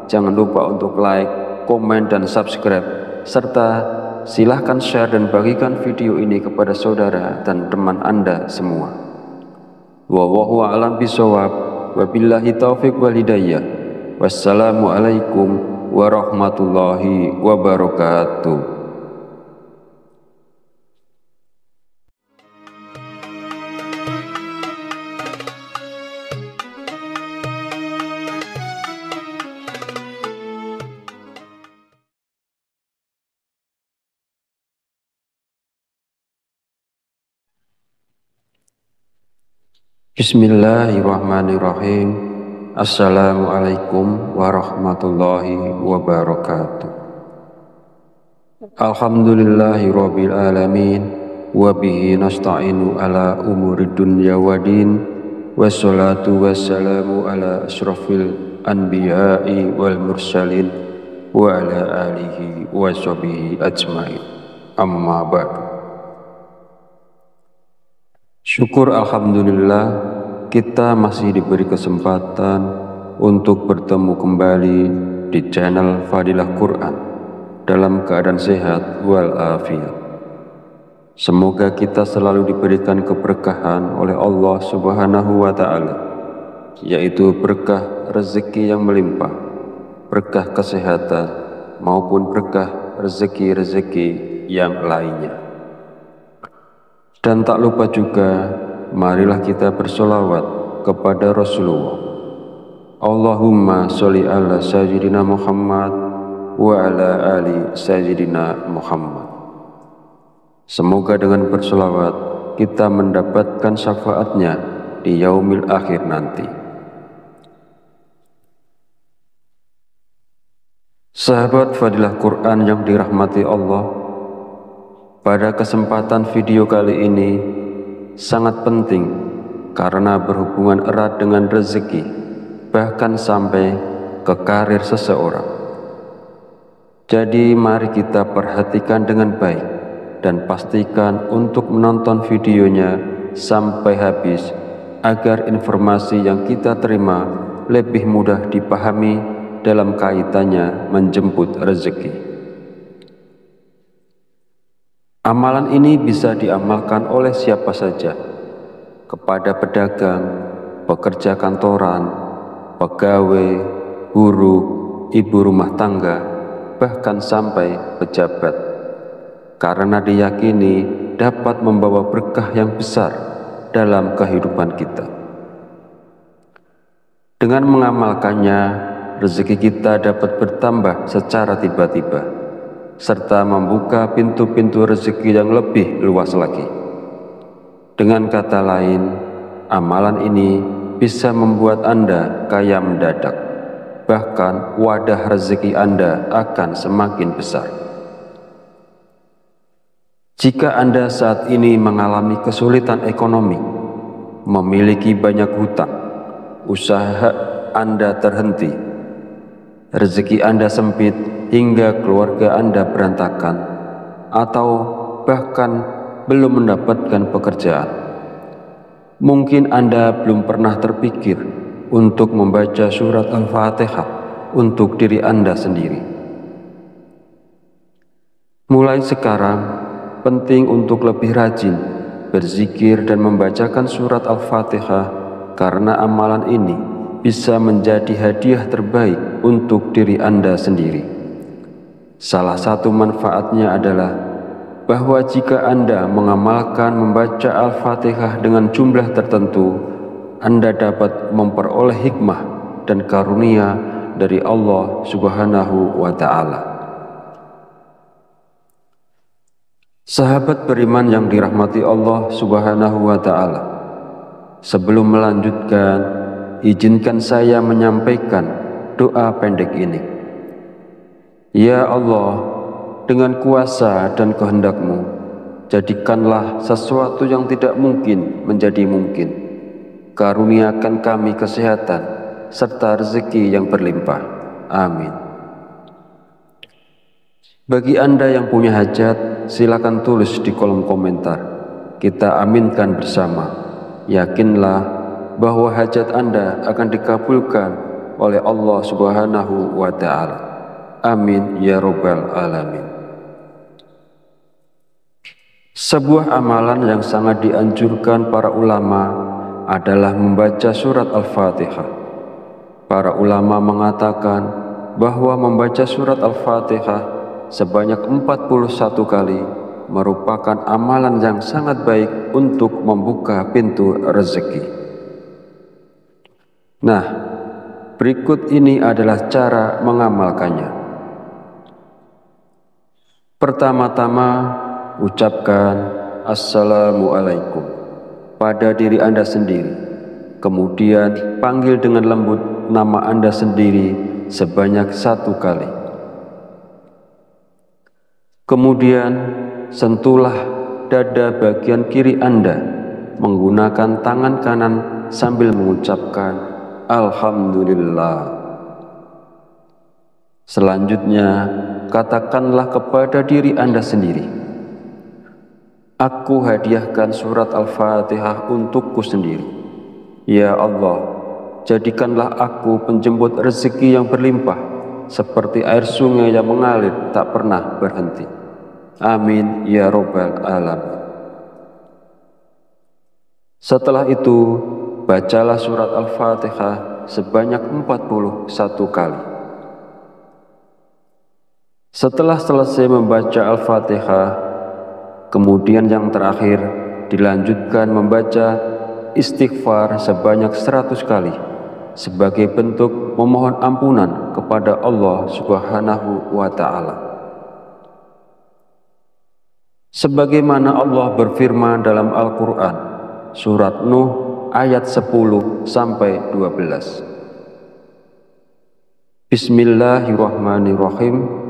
jangan lupa untuk like, komen, dan subscribe, serta silahkan share dan bagikan video ini kepada saudara dan teman Anda semua. Wallahu a'lam bishawab, wabillahi taufiq wal hidayah. Wassalamualaikum warahmatullahi wabarakatuh. Bismillahirrahmanirrahim. Assalamualaikum warahmatullahi wabarakatuh. Alhamdulillahi rabbil alamin, wabihi nasta'inu ala umuri dunya wadin, wassalatu wassalamu ala ashrafil anbiya'i wal mursalin, wa ala alihi wa sahbihi ajmain. Amma ba'du. Syukur alhamdulillah, kita masih diberi kesempatan untuk bertemu kembali di channel Fadilah Quran dalam keadaan sehat walafiat. Semoga kita selalu diberikan keberkahan oleh Allah Subhanahu wa Ta'ala, yaitu berkah rezeki yang melimpah, berkah kesehatan, maupun berkah rezeki-rezeki yang lainnya. Dan tak lupa juga, marilah kita bersolawat kepada Rasulullah. Allahumma sholli ala sayyidina Muhammad wa ala ali sayyidina Muhammad. Semoga dengan bersolawat kita mendapatkan syafaatnya di yaumil akhir nanti. Sahabat Fadilah Quran yang dirahmati Allah, pada kesempatan video kali ini sangat penting karena berhubungan erat dengan rezeki, bahkan sampai ke karir seseorang. Jadi mari kita perhatikan dengan baik dan pastikan untuk menonton videonya sampai habis agar informasi yang kita terima lebih mudah dipahami dalam kaitannya menjemput rezeki. Amalan ini bisa diamalkan oleh siapa saja, kepada pedagang, pekerja kantoran, pegawai, guru, ibu rumah tangga, bahkan sampai pejabat, karena diyakini dapat membawa berkah yang besar dalam kehidupan kita. Dengan mengamalkannya, rezeki kita dapat bertambah secara tiba-tiba, serta membuka pintu-pintu rezeki yang lebih luas lagi. Dengan kata lain, amalan ini bisa membuat Anda kaya mendadak, bahkan wadah rezeki Anda akan semakin besar. Jika Anda saat ini mengalami kesulitan ekonomi, memiliki banyak hutang, usaha Anda terhenti, rezeki Anda sempit hingga keluarga Anda berantakan, atau bahkan belum mendapatkan pekerjaan, mungkin Anda belum pernah terpikir untuk membaca surat Al-Fatihah untuk diri Anda sendiri. Mulai sekarang, penting untuk lebih rajin berzikir dan membacakan surat Al-Fatihah, karena amalan ini bisa menjadi hadiah terbaik untuk diri Anda sendiri. Salah satu manfaatnya adalah bahwa jika Anda mengamalkan membaca Al-Fatihah dengan jumlah tertentu, Anda dapat memperoleh hikmah dan karunia dari Allah Subhanahu wa Ta'ala. Sahabat beriman yang dirahmati Allah Subhanahu wa Ta'ala, sebelum melanjutkan, izinkan saya menyampaikan doa pendek ini. Ya Allah, dengan kuasa dan kehendak-Mu, jadikanlah sesuatu yang tidak mungkin menjadi mungkin. Karuniakan kami kesehatan serta rezeki yang berlimpah. Amin. Bagi Anda yang punya hajat, silakan tulis di kolom komentar. Kita aminkan bersama. Yakinlah bahwa hajat Anda akan dikabulkan oleh Allah Subhanahu wa Ta'ala. Amin ya Rabbal Alamin. Sebuah amalan yang sangat dianjurkan para ulama adalah membaca surat Al-Fatihah. Para ulama mengatakan bahwa membaca surat Al-Fatihah sebanyak 41 kali merupakan amalan yang sangat baik untuk membuka pintu rezeki. Nah, berikut ini adalah cara mengamalkannya. Pertama-tama, ucapkan Assalamualaikum pada diri Anda sendiri. Kemudian panggil dengan lembut nama Anda sendiri sebanyak 1 kali. Kemudian sentuhlah dada bagian kiri Anda menggunakan tangan kanan sambil mengucapkan Alhamdulillah. Selanjutnya, katakanlah kepada diri Anda sendiri, aku hadiahkan surat Al-Fatihah untukku sendiri. Ya Allah, jadikanlah aku penjemput rezeki yang berlimpah, seperti air sungai yang mengalir tak pernah berhenti. Amin ya Rabbal Alamin. Setelah itu, bacalah surat Al-Fatihah sebanyak 41 kali. Setelah selesai membaca Al-Fatihah, kemudian yang terakhir dilanjutkan membaca istighfar sebanyak 100 kali sebagai bentuk memohon ampunan kepada Allah Subhanahu wa Ta'ala. Sebagaimana Allah berfirman dalam Al-Quran, surat Nuh ayat 10-12. Bismillahirrahmanirrahim.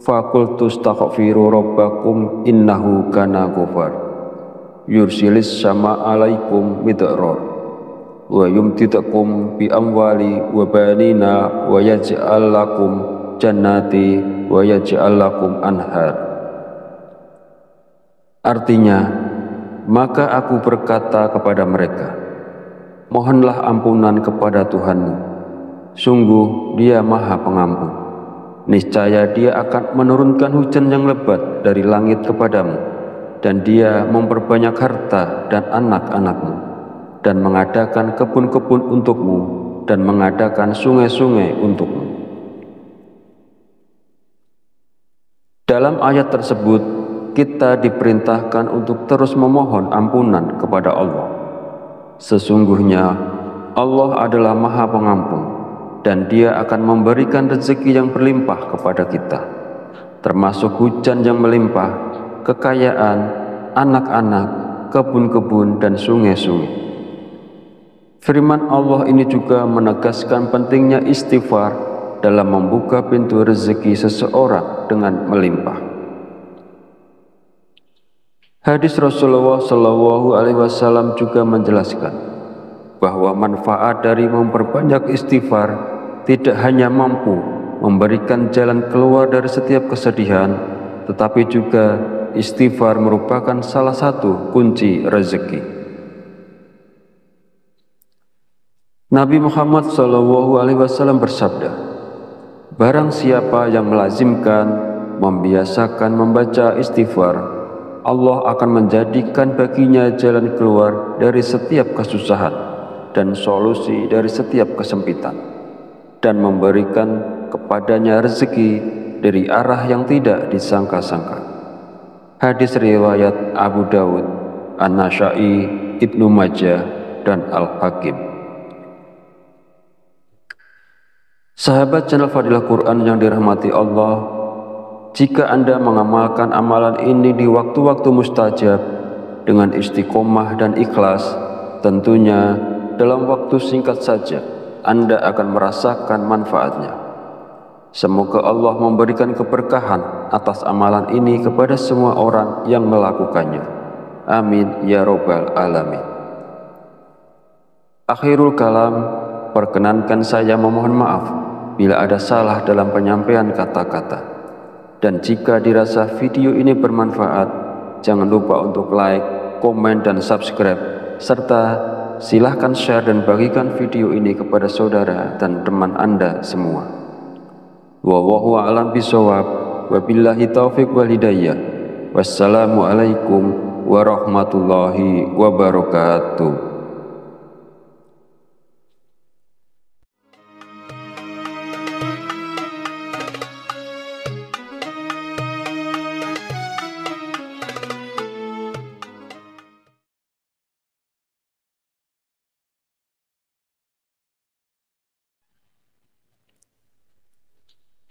Faqultu astaghfiru rabbakum innahu kana ghafar. Yursilis sama alaikum midrar wa yumtidakum bi amwali wa banina wa yaj'al lakum jannati wa yaj'al lakum anhar. Artinya, maka aku berkata kepada mereka, mohonlah ampunan kepada Tuhanmu, sungguh Dia Maha Pengampun. Niscaya Dia akan menurunkan hujan yang lebat dari langit kepadamu, dan Dia memperbanyak harta dan anak-anakmu, dan mengadakan kebun-kebun untukmu, dan mengadakan sungai-sungai untukmu. Dalam ayat tersebut, kita diperintahkan untuk terus memohon ampunan kepada Allah. Sesungguhnya Allah adalah Maha Pengampun, dan Dia akan memberikan rezeki yang berlimpah kepada kita, termasuk hujan yang melimpah, kekayaan, anak-anak, kebun-kebun, dan sungai-sungai. Firman Allah ini juga menegaskan pentingnya istighfar dalam membuka pintu rezeki seseorang dengan melimpah. Hadis Rasulullah SAW juga menjelaskan bahwa manfaat dari memperbanyak istighfar tidak hanya mampu memberikan jalan keluar dari setiap kesedihan, tetapi juga istighfar merupakan salah satu kunci rezeki. Nabi Muhammad SAW bersabda, barang siapa yang melazimkan, membiasakan membaca istighfar, Allah akan menjadikan baginya jalan keluar dari setiap kesusahan dan solusi dari setiap kesempitan, dan memberikan kepadanya rezeki dari arah yang tidak disangka-sangka. Hadis riwayat Abu Daud, An-Nasa'i, Ibnu Majah, dan Al-Hakim. Sahabat channel Fadilah Quran yang dirahmati Allah, jika Anda mengamalkan amalan ini di waktu-waktu mustajab dengan istiqomah dan ikhlas, tentunya dalam waktu singkat saja Anda akan merasakan manfaatnya. Semoga Allah memberikan keberkahan atas amalan ini kepada semua orang yang melakukannya. Amin ya robbal alamin. Akhirul kalam, perkenankan saya memohon maaf bila ada salah dalam penyampaian kata-kata. Dan jika dirasa video ini bermanfaat, jangan lupa untuk like, komen, dan subscribe, serta silahkan share dan bagikan video ini kepada saudara dan teman Anda semua. Wallahu a'lam bishawab, wabillahi taufiq wal hidayah. Wassalamualaikum warahmatullahi wabarakatuh.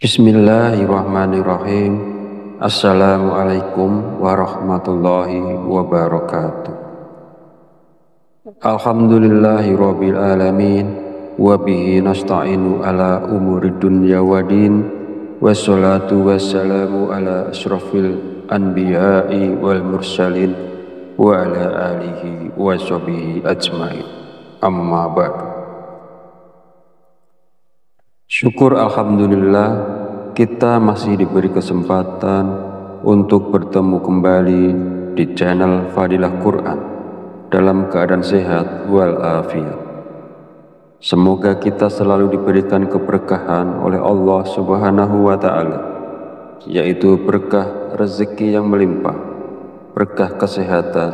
Bismillahirrahmanirrahim. Assalamualaikum warahmatullahi wabarakatuh. Alhamdulillahi rabbil alamin, wabihi nasta'inu ala umuri dunya wadin, wassalatu wassalamu ala ashrafil anbiya'i wal mursalin, wa ala alihi wa sahbihi ajmain. Amma ba'du. Syukur alhamdulillah, kita masih diberi kesempatan untuk bertemu kembali di channel Fadilah Quran dalam keadaan sehat walafiat. Semoga kita selalu diberikan keberkahan oleh Allah Subhanahu wa Ta'ala, yaitu berkah rezeki yang melimpah, berkah kesehatan,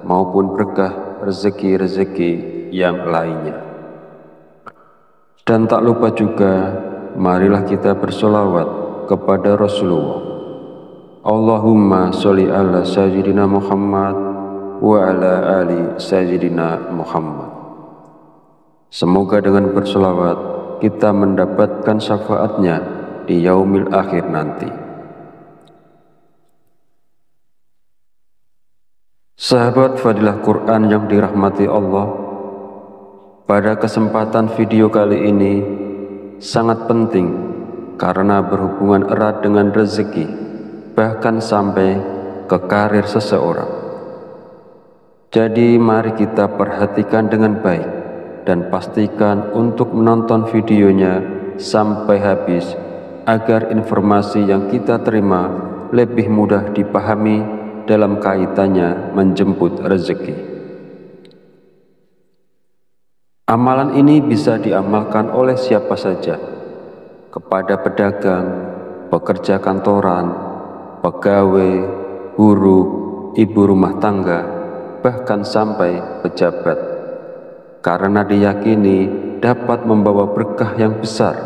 maupun berkah rezeki-rezeki yang lainnya. Dan tak lupa juga, marilah kita bersolawat kepada Rasulullah. Allahumma sholli ala sayyidina Muhammad wa ala ali sayyidina Muhammad. Semoga dengan bersolawat kita mendapatkan syafaatnya di yaumil akhir nanti. Sahabat Fadilah Quran yang dirahmati Allah, pada kesempatan video kali ini sangat penting karena berhubungan erat dengan rezeki, bahkan sampai ke karir seseorang. Jadi mari kita perhatikan dengan baik dan pastikan untuk menonton videonya sampai habis agar informasi yang kita terima lebih mudah dipahami dalam kaitannya menjemput rezeki. Amalan ini bisa diamalkan oleh siapa saja, kepada pedagang, pekerja kantoran, pegawai, buruh, ibu rumah tangga, bahkan sampai pejabat, karena diyakini dapat membawa berkah yang besar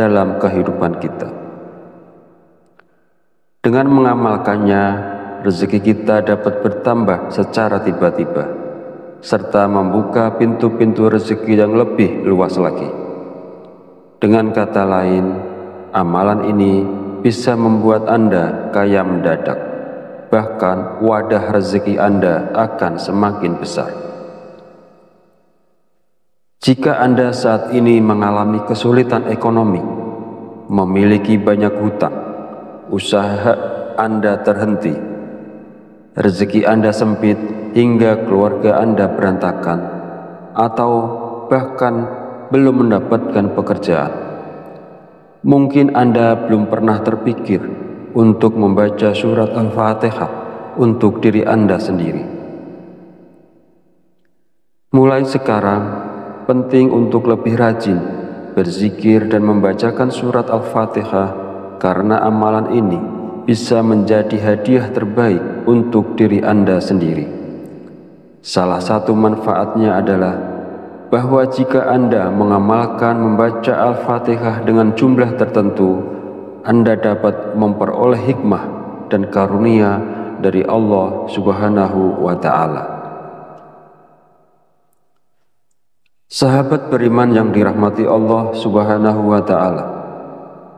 dalam kehidupan kita. Dengan mengamalkannya, rezeki kita dapat bertambah secara tiba-tiba, serta membuka pintu-pintu rezeki yang lebih luas lagi. Dengan kata lain, amalan ini bisa membuat Anda kaya mendadak, bahkan wadah rezeki Anda akan semakin besar. Jika Anda saat ini mengalami kesulitan ekonomi, memiliki banyak hutang, usaha Anda terhenti, rezeki Anda sempit hingga keluarga Anda berantakan, atau bahkan belum mendapatkan pekerjaan, mungkin Anda belum pernah terpikir untuk membaca surat Al-Fatihah untuk diri Anda sendiri. Mulai sekarang, penting untuk lebih rajin berzikir dan membacakan surat Al-Fatihah, karena amalan ini bisa menjadi hadiah terbaik untuk diri Anda sendiri. Salah satu manfaatnya adalah bahwa jika Anda mengamalkan membaca Al-Fatihah dengan jumlah tertentu, Anda dapat memperoleh hikmah dan karunia dari Allah Subhanahu wa Ta'ala. Sahabat beriman yang dirahmati Allah Subhanahu wa Ta'ala,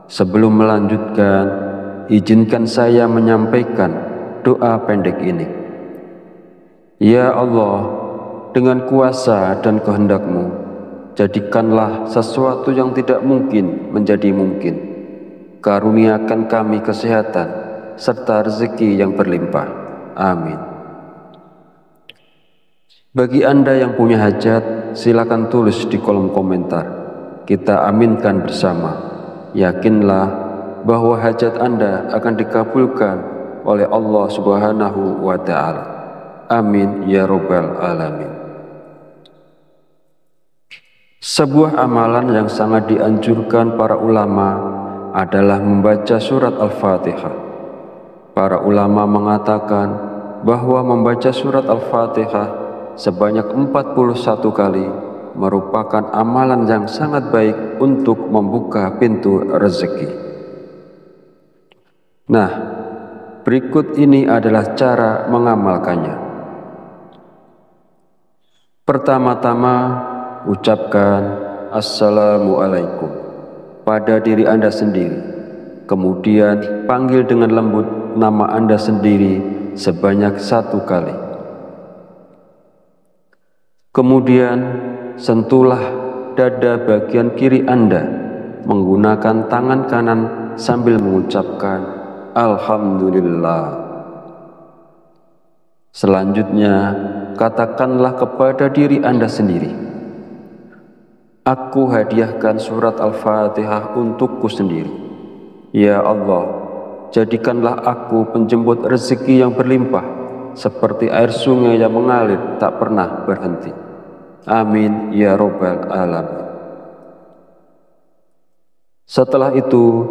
sebelum melanjutkan, izinkan saya menyampaikan doa pendek ini. Ya Allah, dengan kuasa dan kehendak-Mu, jadikanlah sesuatu yang tidak mungkin menjadi mungkin. Karuniakan kami kesehatan serta rezeki yang berlimpah. Amin. Bagi Anda yang punya hajat, silakan tulis di kolom komentar. Kita aminkan bersama. Yakinlah bahwa hajat Anda akan dikabulkan oleh Allah Subhanahu wa Ta'ala. Amin ya Rabbal Alamin. Sebuah amalan yang sangat dianjurkan para ulama adalah membaca surat Al-Fatihah. Para ulama mengatakan bahwa membaca surat Al-Fatihah sebanyak 41 kali merupakan amalan yang sangat baik untuk membuka pintu rezeki. Nah, berikut ini adalah cara mengamalkannya. Pertama-tama, ucapkan Assalamualaikum pada diri Anda sendiri. Kemudian panggil dengan lembut nama Anda sendiri sebanyak 1 kali. Kemudian sentuhlah dada bagian kiri Anda menggunakan tangan kanan sambil mengucapkan Alhamdulillah. Selanjutnya, katakanlah kepada diri Anda sendiri, aku hadiahkan surat Al-Fatihah untukku sendiri. Ya Allah, jadikanlah aku penjemput rezeki yang berlimpah, seperti air sungai yang mengalir tak pernah berhenti. Amin ya Rabbal Alamin. Setelah itu,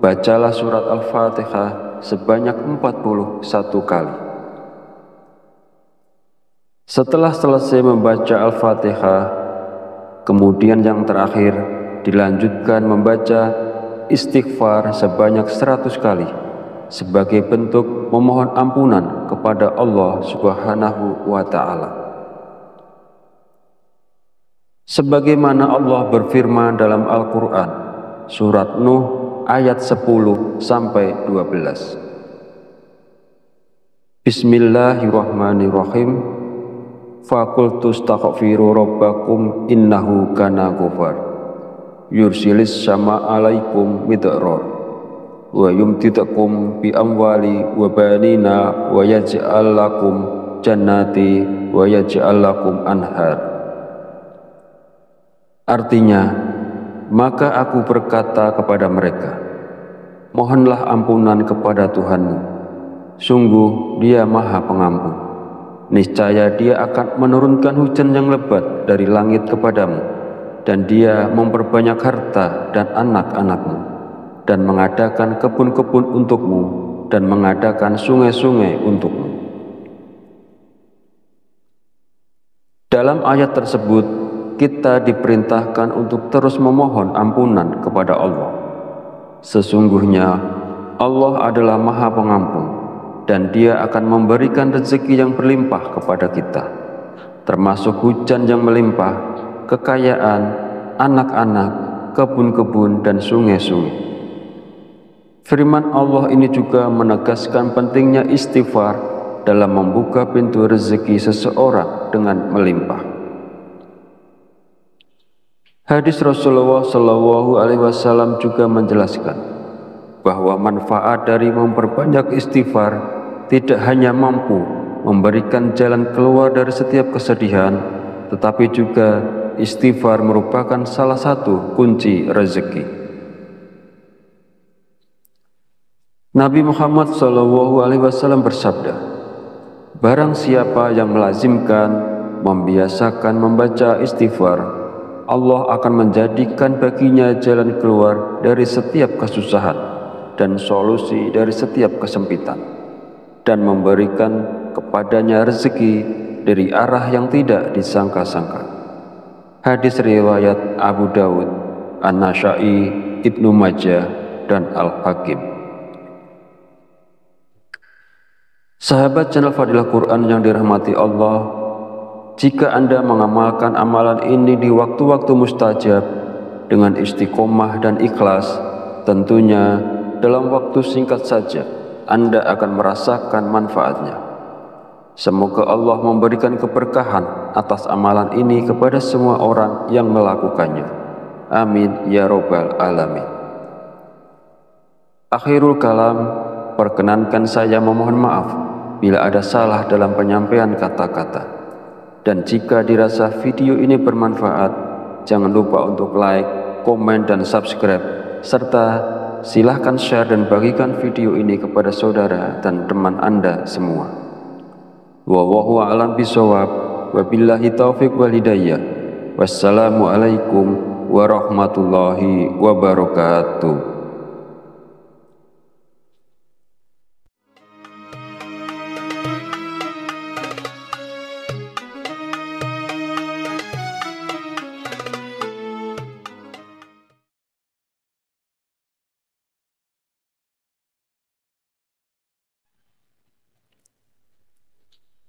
bacalah surat Al-Fatihah sebanyak 41 kali. Setelah selesai membaca Al-Fatihah, kemudian yang terakhir dilanjutkan membaca istighfar sebanyak 100 kali sebagai bentuk memohon ampunan kepada Allah Subhanahu wa Ta'ala. Sebagaimana Allah berfirman dalam Al-Quran, surat Nuh ayat 10-12. Bismillahirrahmanirrahim. Faqultu astaghfiru rabbakum innahu kana ghafar. Yursilis sama alaikum midrar. Wa yumtidakum bi amwali wa banina wa yaj'al lakum jannati wa yaj'al lakum anhar. Artinya, maka aku berkata kepada mereka, mohonlah ampunan kepada Tuhanmu. Sungguh Dia Maha Pengampun. Niscaya Dia akan menurunkan hujan yang lebat dari langit kepadamu, dan Dia memperbanyak harta dan anak-anakmu, dan mengadakan kebun-kebun untukmu, dan mengadakan sungai-sungai untukmu. Dalam ayat tersebut, kita diperintahkan untuk terus memohon ampunan kepada Allah. Sesungguhnya Allah adalah Maha Pengampun, dan Dia akan memberikan rezeki yang berlimpah kepada kita, termasuk hujan yang melimpah, kekayaan, anak-anak, kebun-kebun, dan sungai-sungai. Firman Allah ini juga menegaskan pentingnya istighfar dalam membuka pintu rezeki seseorang dengan melimpah. Hadis Rasulullah Shallallahu Alaihi Wasallam juga menjelaskan bahwa manfaat dari memperbanyak istighfar tidak hanya mampu memberikan jalan keluar dari setiap kesedihan, tetapi juga istighfar merupakan salah satu kunci rezeki. Nabi Muhammad Shallallahu Alaihi Wasallam bersabda, barang siapa yang melazimkan, membiasakan membaca istighfar, Allah akan menjadikan baginya jalan keluar dari setiap kesusahan, dan solusi dari setiap kesempitan, dan memberikan kepadanya rezeki dari arah yang tidak disangka-sangka. Hadis riwayat Abu Dawud, An-Nasa'i, Ibnu Majah, dan Al-Hakim. Sahabat channel Fadilah Quran yang dirahmati Allah, jika Anda mengamalkan amalan ini di waktu-waktu mustajab dengan istiqomah dan ikhlas, tentunya dalam waktu singkat saja Anda akan merasakan manfaatnya. Semoga Allah memberikan keberkahan atas amalan ini kepada semua orang yang melakukannya. Amin ya robbal alamin. Akhirul kalam, perkenankan saya memohon maaf bila ada salah dalam penyampaian kata-kata. Dan jika dirasa video ini bermanfaat, jangan lupa untuk like, komen, dan subscribe, serta silahkan share dan bagikan video ini kepada saudara dan teman Anda semua. Wallahu a'lam bishawab, wabillahi taufiq wal hidayah. Wassalamualaikum warahmatullahi wabarakatuh.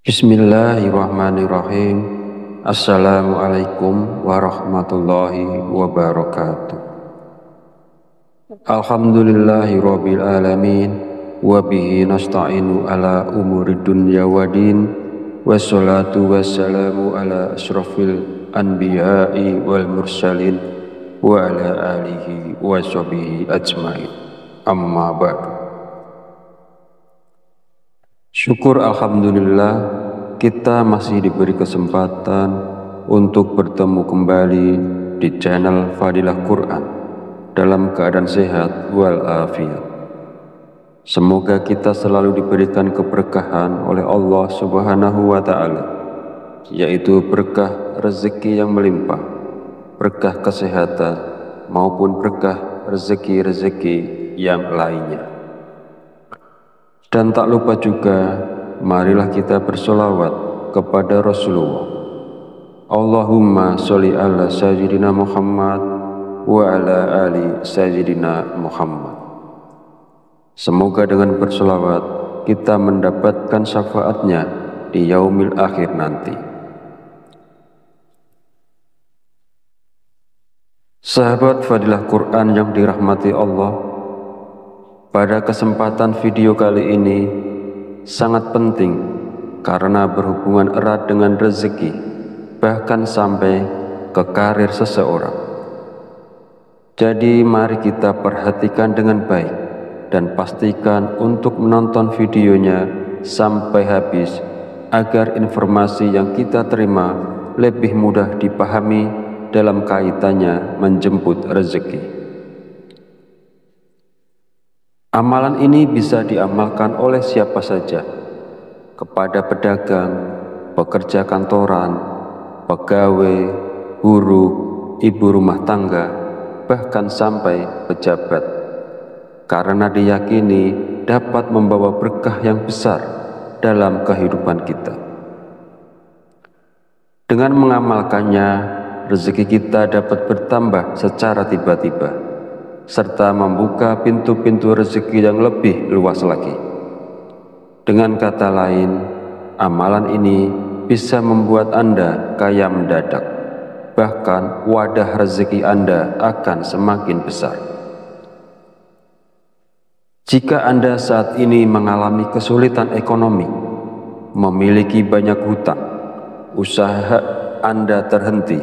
Bismillahirrahmanirrahim. Assalamualaikum warahmatullahi wabarakatuh. Alhamdulillahirabbil alamin, wa bihi nasta'inu ala umuri dunya waddin, wassalatu wassalamu ala asyrafil anbiya'i wal mursalin wa ala alihi wa sahbihi ajmain. Amma ba'du. Syukur alhamdulillah, kita masih diberi kesempatan untuk bertemu kembali di channel Fadilah Quran dalam keadaan sehat walafiat. Semoga kita selalu diberikan keberkahan oleh Allah Subhanahu wa Ta'ala, yaitu berkah rezeki yang melimpah, berkah kesehatan, maupun berkah rezeki-rezeki yang lainnya. Dan tak lupa juga, marilah kita bersolawat kepada Rasulullah. Allahumma sholli ala sayyidina Muhammad wa ala ali sayyidina Muhammad. Semoga dengan bersolawat kita mendapatkan syafaatnya di yaumil akhir nanti. Sahabat Fadilah Quran yang dirahmati Allah, pada kesempatan video kali ini sangat penting karena berhubungan erat dengan rezeki, bahkan sampai ke karir seseorang. Jadi mari kita perhatikan dengan baik dan pastikan untuk menonton videonya sampai habis agar informasi yang kita terima lebih mudah dipahami dalam kaitannya menjemput rezeki. Amalan ini bisa diamalkan oleh siapa saja, kepada pedagang, pekerja kantoran, pegawai, buruh, ibu rumah tangga, bahkan sampai pejabat, karena diyakini dapat membawa berkah yang besar dalam kehidupan kita. Dengan mengamalkannya, rezeki kita dapat bertambah secara tiba-tiba, serta membuka pintu-pintu rezeki yang lebih luas lagi. Dengan kata lain, amalan ini bisa membuat Anda kaya mendadak, bahkan wadah rezeki Anda akan semakin besar. Jika Anda saat ini mengalami kesulitan ekonomi, memiliki banyak hutang, usaha Anda terhenti,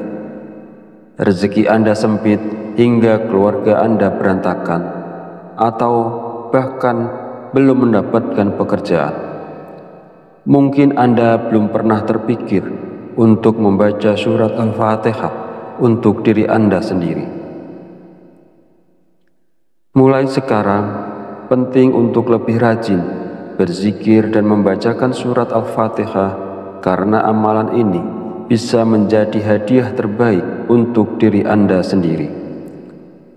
rezeki Anda sempit hingga keluarga Anda berantakan, atau bahkan belum mendapatkan pekerjaan, mungkin Anda belum pernah terpikir untuk membaca surat Al-Fatihah untuk diri Anda sendiri. Mulai sekarang, penting untuk lebih rajin berzikir dan membacakan surat Al-Fatihah, karena amalan ini bisa menjadi hadiah terbaik untuk diri Anda sendiri.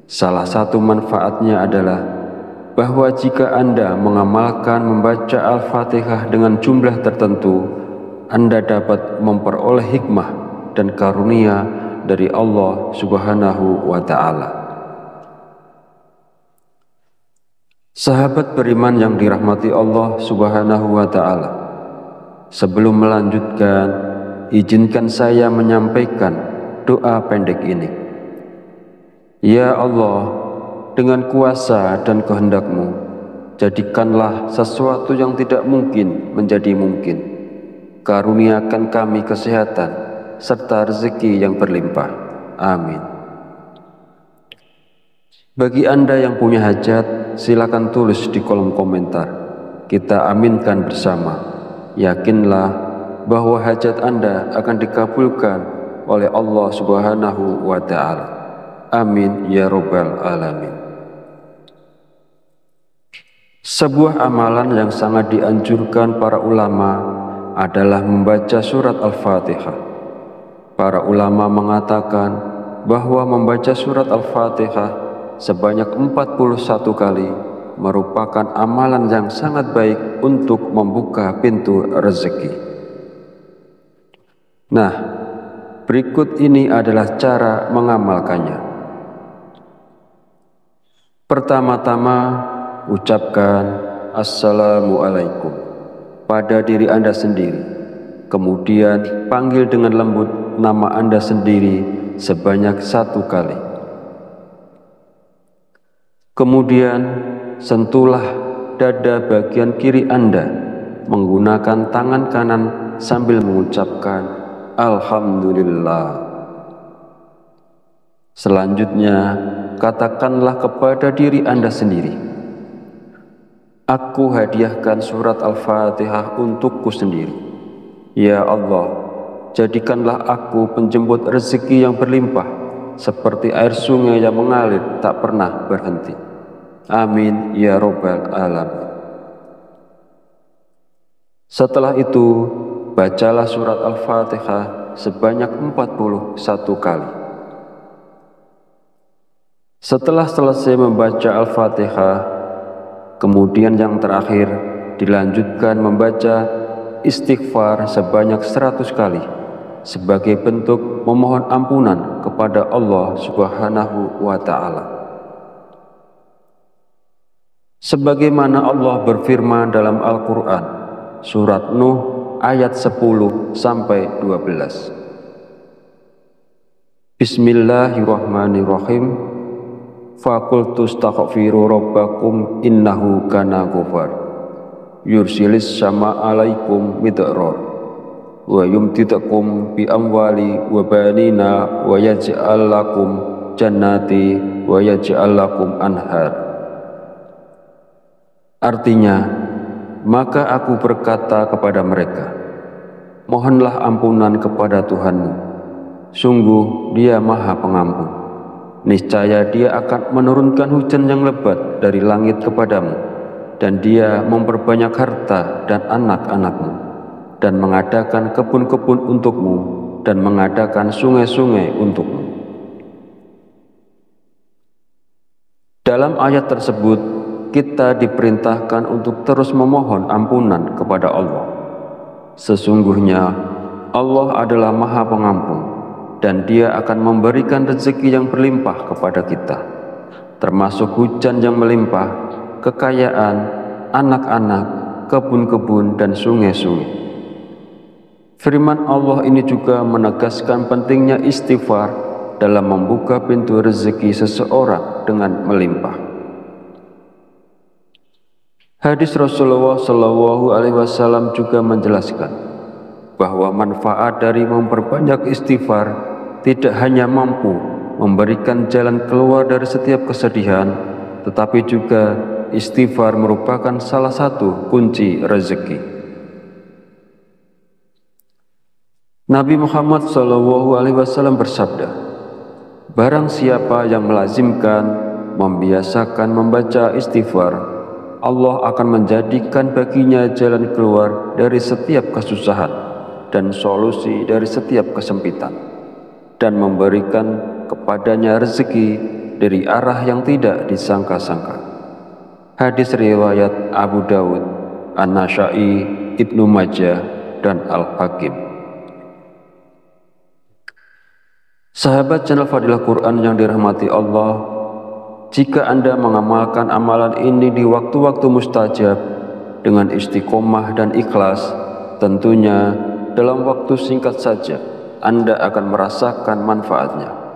Salah satu manfaatnya adalah bahwa jika Anda mengamalkan membaca Al-Fatihah dengan jumlah tertentu, Anda dapat memperoleh hikmah dan karunia dari Allah Subhanahu wa Ta'ala. Sahabat beriman yang dirahmati Allah Subhanahu wa Ta'ala, sebelum melanjutkan, izinkan saya menyampaikan doa pendek ini. Ya Allah, dengan kuasa dan kehendak-Mu, jadikanlah sesuatu yang tidak mungkin menjadi mungkin. Karuniakan kami kesehatan serta rezeki yang berlimpah. Amin. Bagi Anda yang punya hajat, silakan tulis di kolom komentar. Kita aminkan bersama. Yakinlah bahwa hajat Anda akan dikabulkan oleh Allah Subhanahu wa Ta'ala. Amin ya Rabbal Alamin. Sebuah amalan yang sangat dianjurkan para ulama adalah membaca surat Al-Fatihah. Para ulama mengatakan bahwa membaca surat Al-Fatihah sebanyak 41 kali merupakan amalan yang sangat baik untuk membuka pintu rezeki. Nah, berikut ini adalah cara mengamalkannya. Pertama-tama, ucapkan Assalamualaikum pada diri Anda sendiri. Kemudian panggil dengan lembut nama Anda sendiri sebanyak 1 kali. Kemudian sentuhlah dada bagian kiri Anda menggunakan tangan kanan sambil mengucapkan Alhamdulillah. Selanjutnya, katakanlah kepada diri Anda sendiri, aku hadiahkan surat Al-Fatihah untukku sendiri. Ya Allah, jadikanlah aku penjemput rezeki yang berlimpah, seperti air sungai yang mengalir tak pernah berhenti. Amin ya Rabbal Alamin. Setelah itu, bacalah surat Al-Fatihah sebanyak 41 kali. Setelah selesai membaca Al-Fatihah, kemudian yang terakhir dilanjutkan membaca istighfar sebanyak 100 kali sebagai bentuk memohon ampunan kepada Allah Subhanahu wa Ta'ala. Sebagaimana Allah berfirman dalam Al-Quran, surat Nuh ayat 10-12. Bismillahirrahmanirrahim. Faqultu astaghfiru rabbakum innahu kana ghafar. Yursilis sama alaikum midrar. Wa yumtidakum bi amwali wa banina wa yaj'al lakum jannati wa yaj'al lakum anhar. Artinya, maka aku berkata kepada mereka, mohonlah ampunan kepada Tuhanmu. Sungguh Dia Maha Pengampun. Niscaya Dia akan menurunkan hujan yang lebat dari langit kepadamu, dan Dia memperbanyak harta dan anak-anakmu, dan mengadakan kebun-kebun untukmu, dan mengadakan sungai-sungai untukmu. Dalam ayat tersebut, kita diperintahkan untuk terus memohon ampunan kepada Allah. Sesungguhnya Allah adalah Maha Pengampun, dan Dia akan memberikan rezeki yang berlimpah kepada kita, termasuk hujan yang melimpah, kekayaan, anak-anak, kebun-kebun, dan sungai-sungai. Firman Allah ini juga menegaskan pentingnya istighfar dalam membuka pintu rezeki seseorang dengan melimpah. Hadis Rasulullah Shallallahu Alaihi Wasallam juga menjelaskan bahwa manfaat dari memperbanyak istighfar tidak hanya mampu memberikan jalan keluar dari setiap kesedihan, tetapi juga istighfar merupakan salah satu kunci rezeki. Nabi Muhammad Shallallahu Alaihi Wasallam bersabda, barang siapa yang melazimkan, membiasakan membaca istighfar, Allah akan menjadikan baginya jalan keluar dari setiap kesusahan dan solusi dari setiap kesempitan, dan memberikan kepadanya rezeki dari arah yang tidak disangka-sangka. Hadis riwayat Abu Dawud, An-Nasa'i, Ibnu Majah, dan Al-Hakim. Sahabat channel Fadilah Quran yang dirahmati Allah, jika Anda mengamalkan amalan ini di waktu-waktu mustajab dengan istiqomah dan ikhlas, tentunya dalam waktu singkat saja Anda akan merasakan manfaatnya.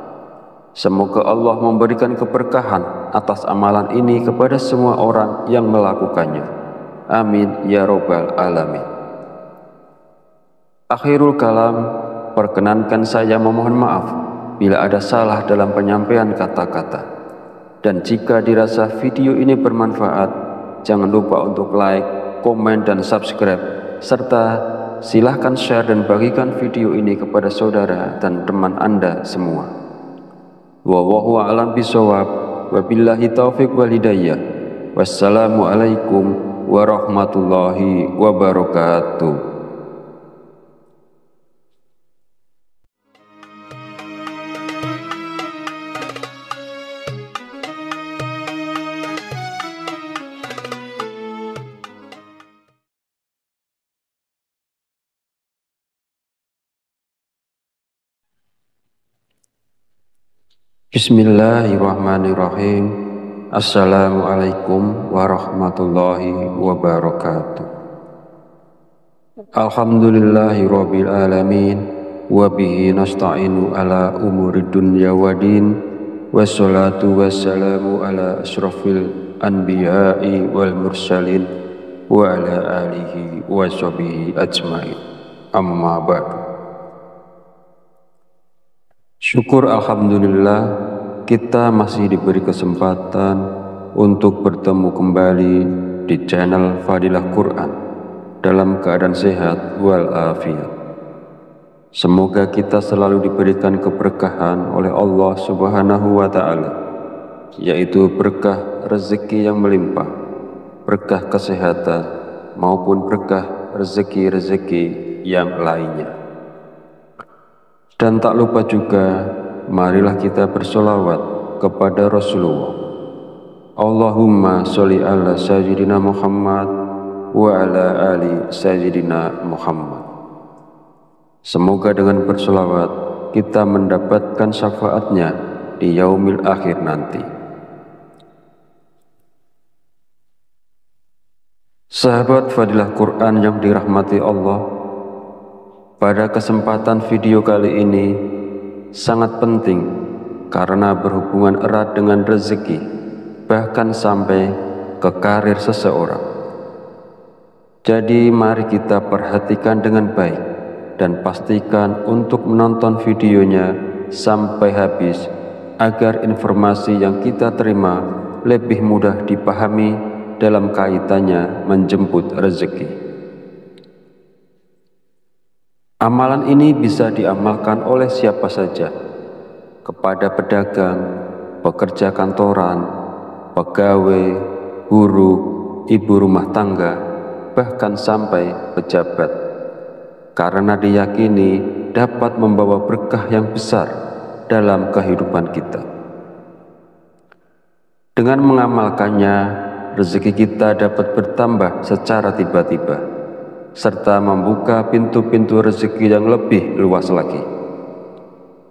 Semoga Allah memberikan keberkahan atas amalan ini kepada semua orang yang melakukannya. Amin ya robbal alamin. Akhirul kalam, perkenankan saya memohon maaf bila ada salah dalam penyampaian kata-kata. Dan jika dirasa video ini bermanfaat, jangan lupa untuk like, komen, dan subscribe, serta silahkan share dan bagikan video ini kepada saudara dan teman Anda semua. Wallahu a'lam bishawab, wabillahi taufiq wal hidayah. Wassalamualaikum warahmatullahi wabarakatuh. Bismillahirrahmanirrahim. Assalamualaikum warahmatullahi wabarakatuh. Alhamdulillahi rabbil alamin, wabihi nasta'inu ala umuri dunya wadin, wassalatu wassalamu ala ashrafil anbiya'i wal mursalin, wa ala alihi wa sahbihi ajmain. Amma ba'du. Syukur alhamdulillah kita masih diberi kesempatan untuk bertemu kembali di channel Fadilah Quran dalam keadaan sehat walafiat. Semoga kita selalu diberikan keberkahan oleh Allah Subhanahu wa Ta'ala, yaitu berkah rezeki yang melimpah, berkah kesehatan, maupun berkah rezeki-rezeki yang lainnya. Dan tak lupa juga, marilah kita bersolawat kepada Rasulullah. Allahumma sholli ala sayyidina Muhammad wa ala ali sayyidina Muhammad. Semoga dengan bersolawat kita mendapatkan syafaatnya di yaumil akhir nanti. Sahabat Fadilah Quran yang dirahmati Allah, pada kesempatan video kali ini sangat penting karena berhubungan erat dengan rezeki, bahkan sampai ke karir seseorang. Jadi mari kita perhatikan dengan baik dan pastikan untuk menonton videonya sampai habis agar informasi yang kita terima lebih mudah dipahami dalam kaitannya menjemput rezeki. Amalan ini bisa diamalkan oleh siapa saja, kepada pedagang, pekerja kantoran, pegawai, guru, ibu rumah tangga, bahkan sampai pejabat, karena diyakini dapat membawa berkah yang besar dalam kehidupan kita. Dengan mengamalkannya, rezeki kita dapat bertambah secara tiba-tiba, serta membuka pintu-pintu rezeki yang lebih luas lagi.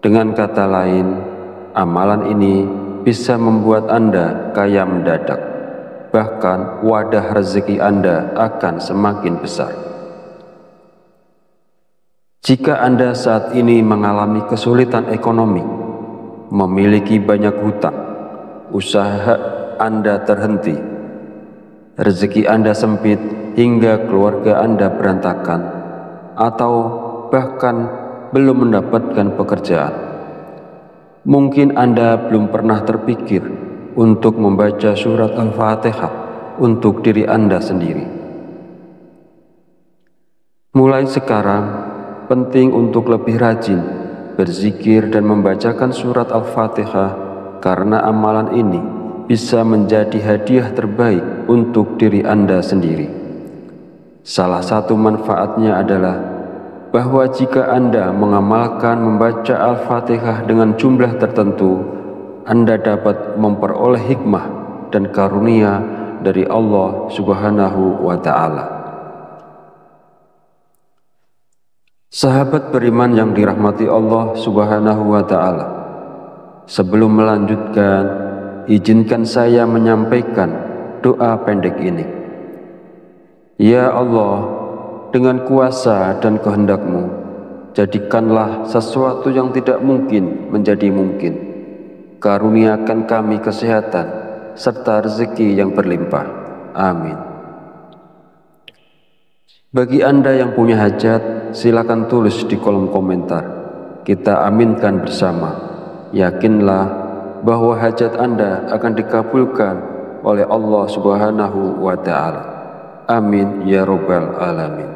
Dengan kata lain, amalan ini bisa membuat Anda kaya mendadak, bahkan wadah rezeki Anda akan semakin besar. Jika Anda saat ini mengalami kesulitan ekonomi, memiliki banyak hutang, usaha Anda terhenti, rezeki Anda sempit hingga keluarga Anda berantakan, atau bahkan belum mendapatkan pekerjaan, mungkin Anda belum pernah terpikir untuk membaca surat Al-Fatihah untuk diri Anda sendiri. Mulai sekarang, penting untuk lebih rajin berzikir dan membacakan surat Al-Fatihah, karena amalan ini bisa menjadi hadiah terbaik untuk diri Anda sendiri. Salah satu manfaatnya adalah bahwa jika Anda mengamalkan membaca Al-Fatihah dengan jumlah tertentu, Anda dapat memperoleh hikmah dan karunia dari Allah Subhanahu wa Ta'ala. Sahabat beriman yang dirahmati Allah Subhanahu wa Ta'ala, sebelum melanjutkan, izinkan saya menyampaikan doa pendek ini. Ya Allah, dengan kuasa dan kehendak-Mu, jadikanlah sesuatu yang tidak mungkin menjadi mungkin. Karuniakan kami kesehatan serta rezeki yang berlimpah. Amin. Bagi Anda yang punya hajat, silakan tulis di kolom komentar. Kita aminkan bersama. Yakinlah bahwa hajat Anda akan dikabulkan oleh Allah Subhanahu wa Ta'ala. Amin ya Rabbal Alamin.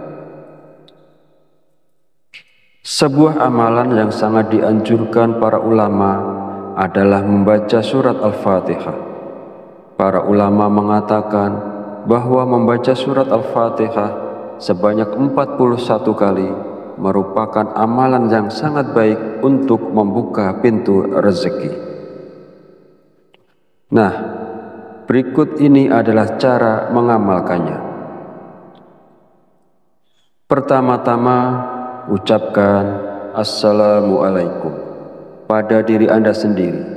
Sebuah amalan yang sangat dianjurkan para ulama adalah membaca surat Al-Fatihah. Para ulama mengatakan bahwa membaca surat Al-Fatihah sebanyak 41 kali merupakan amalan yang sangat baik untuk membuka pintu rezeki. Nah, berikut ini adalah cara mengamalkannya. Pertama-tama, ucapkan Assalamualaikum pada diri Anda sendiri.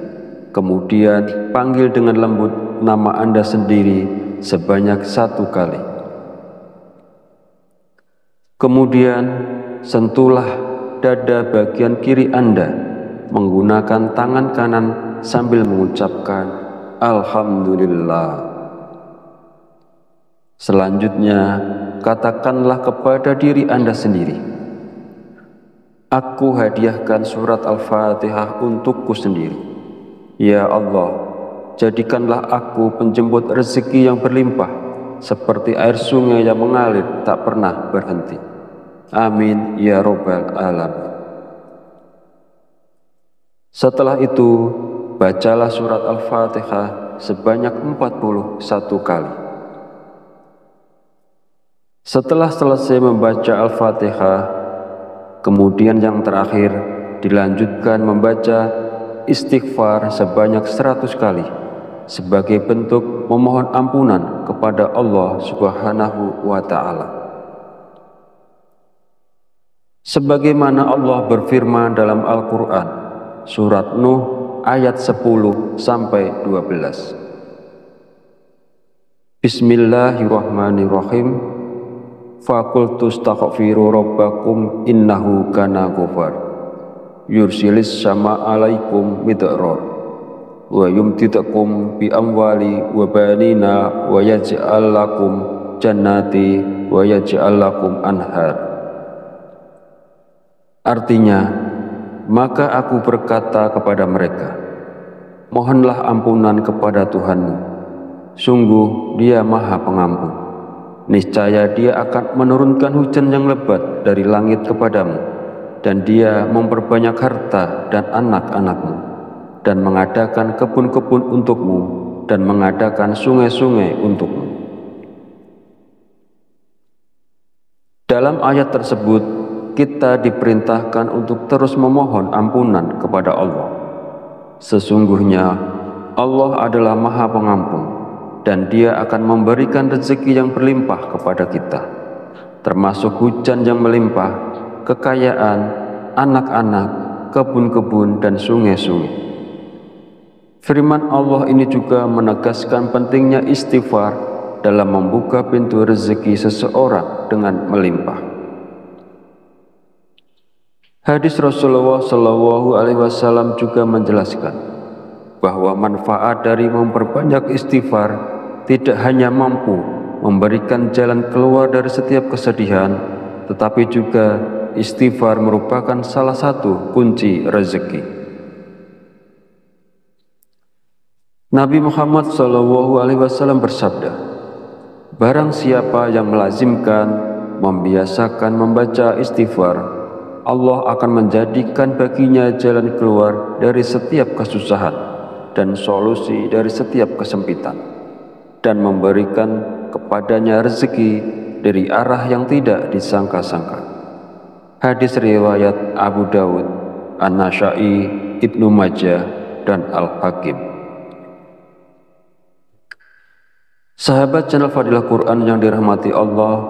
Kemudian panggil dengan lembut nama Anda sendiri sebanyak 1 kali. Kemudian sentuhlah dada bagian kiri Anda menggunakan tangan kanan sambil mengucapkan Alhamdulillah. Selanjutnya, katakanlah kepada diri Anda sendiri, aku hadiahkan surat Al-Fatihah untukku sendiri. Ya Allah, jadikanlah aku penjemput rezeki yang berlimpah, seperti air sungai yang mengalir tak pernah berhenti. Amin ya Rabbal Alamin. Setelah itu, bacalah surat Al-Fatihah sebanyak 41 kali. Setelah selesai membaca Al-Fatihah, kemudian yang terakhir dilanjutkan membaca istighfar sebanyak 100 kali sebagai bentuk memohon ampunan kepada Allah Subhanahu wa Ta'ala. Sebagaimana Allah berfirman dalam Al-Quran, surat Nuh ayat 10-12. Bismillahirrahmanirrahim. Faqultu astaghfiru rabbakum innahu kana ghafar. Yursilis sama alaikum midrar. Wa yumtidakum bi amwali wa banina wa yaj'al lakum jannati wa yaj'al lakum anhar. Artinya, maka aku berkata kepada mereka, mohonlah ampunan kepada Tuhanmu. Sungguh Dia Maha Pengampun. Niscaya Dia akan menurunkan hujan yang lebat dari langit kepadamu, dan Dia memperbanyak harta dan anak-anakmu, dan mengadakan kebun-kebun untukmu, dan mengadakan sungai-sungai untukmu. Dalam ayat tersebut, kita diperintahkan untuk terus memohon ampunan kepada Allah. Sesungguhnya Allah adalah Maha Pengampun, dan Dia akan memberikan rezeki yang berlimpah kepada kita, termasuk hujan yang melimpah, kekayaan, anak-anak, kebun-kebun, dan sungai-sungai. Firman Allah ini juga menegaskan pentingnya istighfar dalam membuka pintu rezeki seseorang dengan melimpah. Hadis Rasulullah SAW juga menjelaskan bahwa manfaat dari memperbanyak istighfar tidak hanya mampu memberikan jalan keluar dari setiap kesedihan, tetapi juga istighfar merupakan salah satu kunci rezeki. Nabi Muhammad SAW bersabda, barang siapa yang melazimkan, membiasakan membaca istighfar, Allah akan menjadikan baginya jalan keluar dari setiap kesusahan dan solusi dari setiap kesempitan, dan memberikan kepadanya rezeki dari arah yang tidak disangka-sangka. Hadis riwayat Abu Dawud, An-Nasa'i, Ibnu Majah, dan Al-Hakim. Sahabat channel Fadilah Quran yang dirahmati Allah,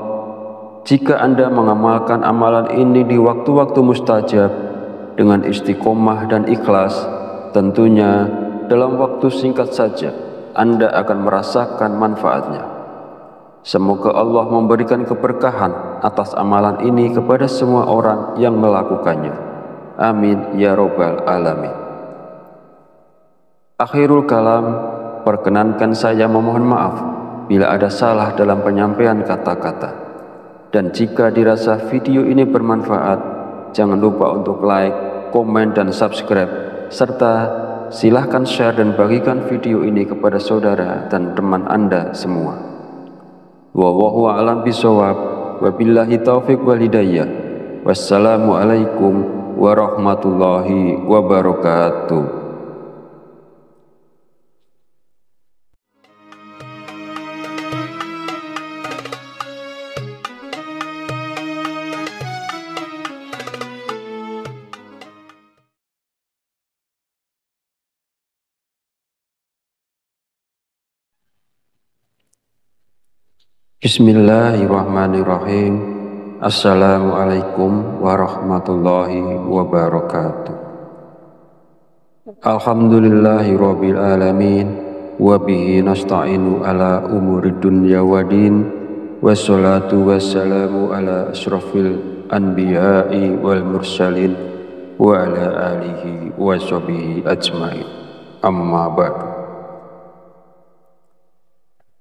jika Anda mengamalkan amalan ini di waktu-waktu mustajab dengan istiqomah dan ikhlas, tentunya dalam waktu singkat saja Anda akan merasakan manfaatnya. Semoga Allah memberikan keberkahan atas amalan ini kepada semua orang yang melakukannya. Amin ya robbal alamin. Akhirul kalam, perkenankan saya memohon maaf bila ada salah dalam penyampaian kata-kata. Dan jika dirasa video ini bermanfaat, jangan lupa untuk like, komen, dan subscribe, serta silahkan share dan bagikan video ini kepada saudara dan teman Anda semua. Wallahu a'lam bishawab, wabillahi taufiq wal hidayah. Wassalamualaikum warahmatullahi wabarakatuh. Bismillahirrahmanirrahim. Assalamualaikum warahmatullahi wabarakatuh. Alhamdulillahirabbil alamin, wa bihi nasta'inu ala umurid dunya waddin, wassalatu wassalamu ala asyrafil anbiya'i wal mursalin wa ala alihi wa sahbihi ajmain. Amma ba'du.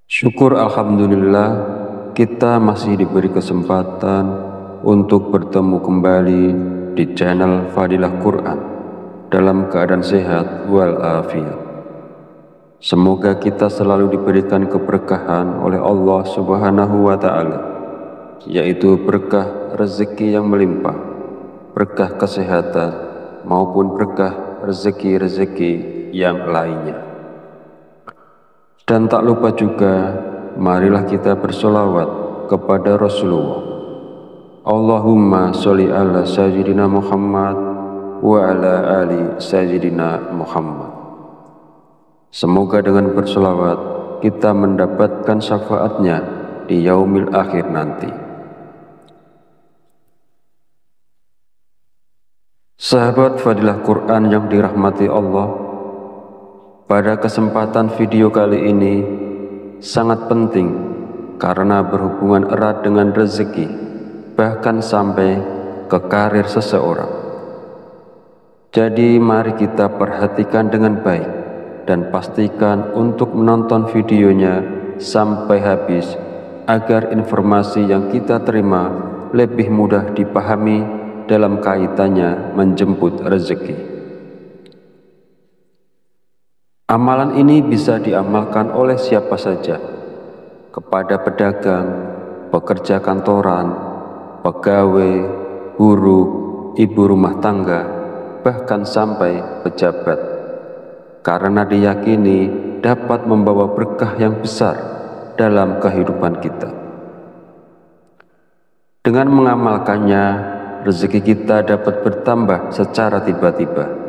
Syukur alhamdulillah kita masih diberi kesempatan untuk bertemu kembali di channel Fadilah Quran dalam keadaan sehat walafiat. Semoga kita selalu diberikan keberkahan oleh Allah Subhanahu wa Ta'ala, yaitu berkah rezeki yang melimpah, berkah kesehatan, maupun berkah rezeki-rezeki yang lainnya. Dan tak lupa juga, marilah kita bersolawat kepada Rasulullah. Allahumma sholli ala sayyidina Muhammad wa ala ali sayyidina Muhammad. Semoga dengan bersolawat kita mendapatkan syafaatnya di yaumil akhir nanti. Sahabat Fadilah Quran yang dirahmati Allah, pada kesempatan video kali ini sangat penting karena berhubungan erat dengan rezeki, bahkan sampai ke karir seseorang. Jadi mari kita perhatikan dengan baik dan pastikan untuk menonton videonya sampai habis agar informasi yang kita terima lebih mudah dipahami dalam kaitannya menjemput rezeki. Amalan ini bisa diamalkan oleh siapa saja, kepada pedagang, pekerja kantoran, pegawai, guru, ibu rumah tangga, bahkan sampai pejabat, karena diyakini dapat membawa berkah yang besar dalam kehidupan kita. Dengan mengamalkannya, rezeki kita dapat bertambah secara tiba-tiba,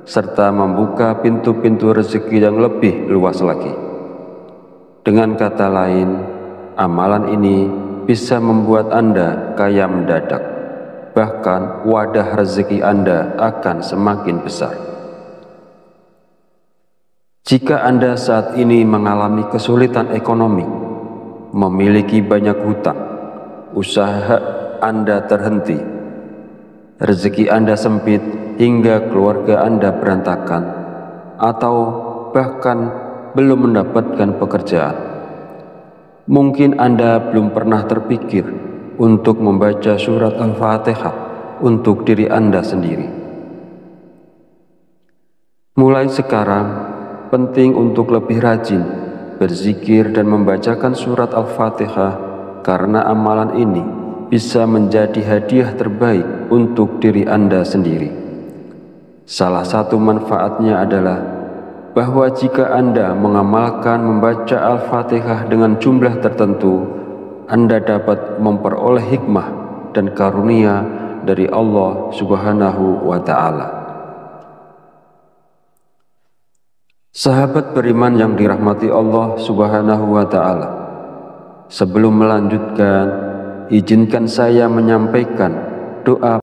serta membuka pintu-pintu rezeki yang lebih luas lagi. Dengan kata lain, amalan ini bisa membuat Anda kaya mendadak, bahkan wadah rezeki Anda akan semakin besar. Jika Anda saat ini mengalami kesulitan ekonomi, memiliki banyak hutang, usaha Anda terhenti, rezeki Anda sempit hingga keluarga Anda berantakan, atau bahkan belum mendapatkan pekerjaan, mungkin Anda belum pernah terpikir untuk membaca surat Al-Fatihah untuk diri Anda sendiri. Mulai sekarang, penting untuk lebih rajin berzikir dan membacakan surat Al-Fatihah, karena amalan ini bisa menjadi hadiah terbaik untuk diri Anda sendiri. Salah satu manfaatnya adalah bahwa jika Anda mengamalkan membaca Al-Fatihah dengan jumlah tertentu, Anda dapat memperoleh hikmah dan karunia dari Allah Subhanahu wa Ta'ala. Sahabat beriman yang dirahmati Allah Subhanahu wa Ta'ala, sebelum melanjutkan, izinkan saya menyampaikan doa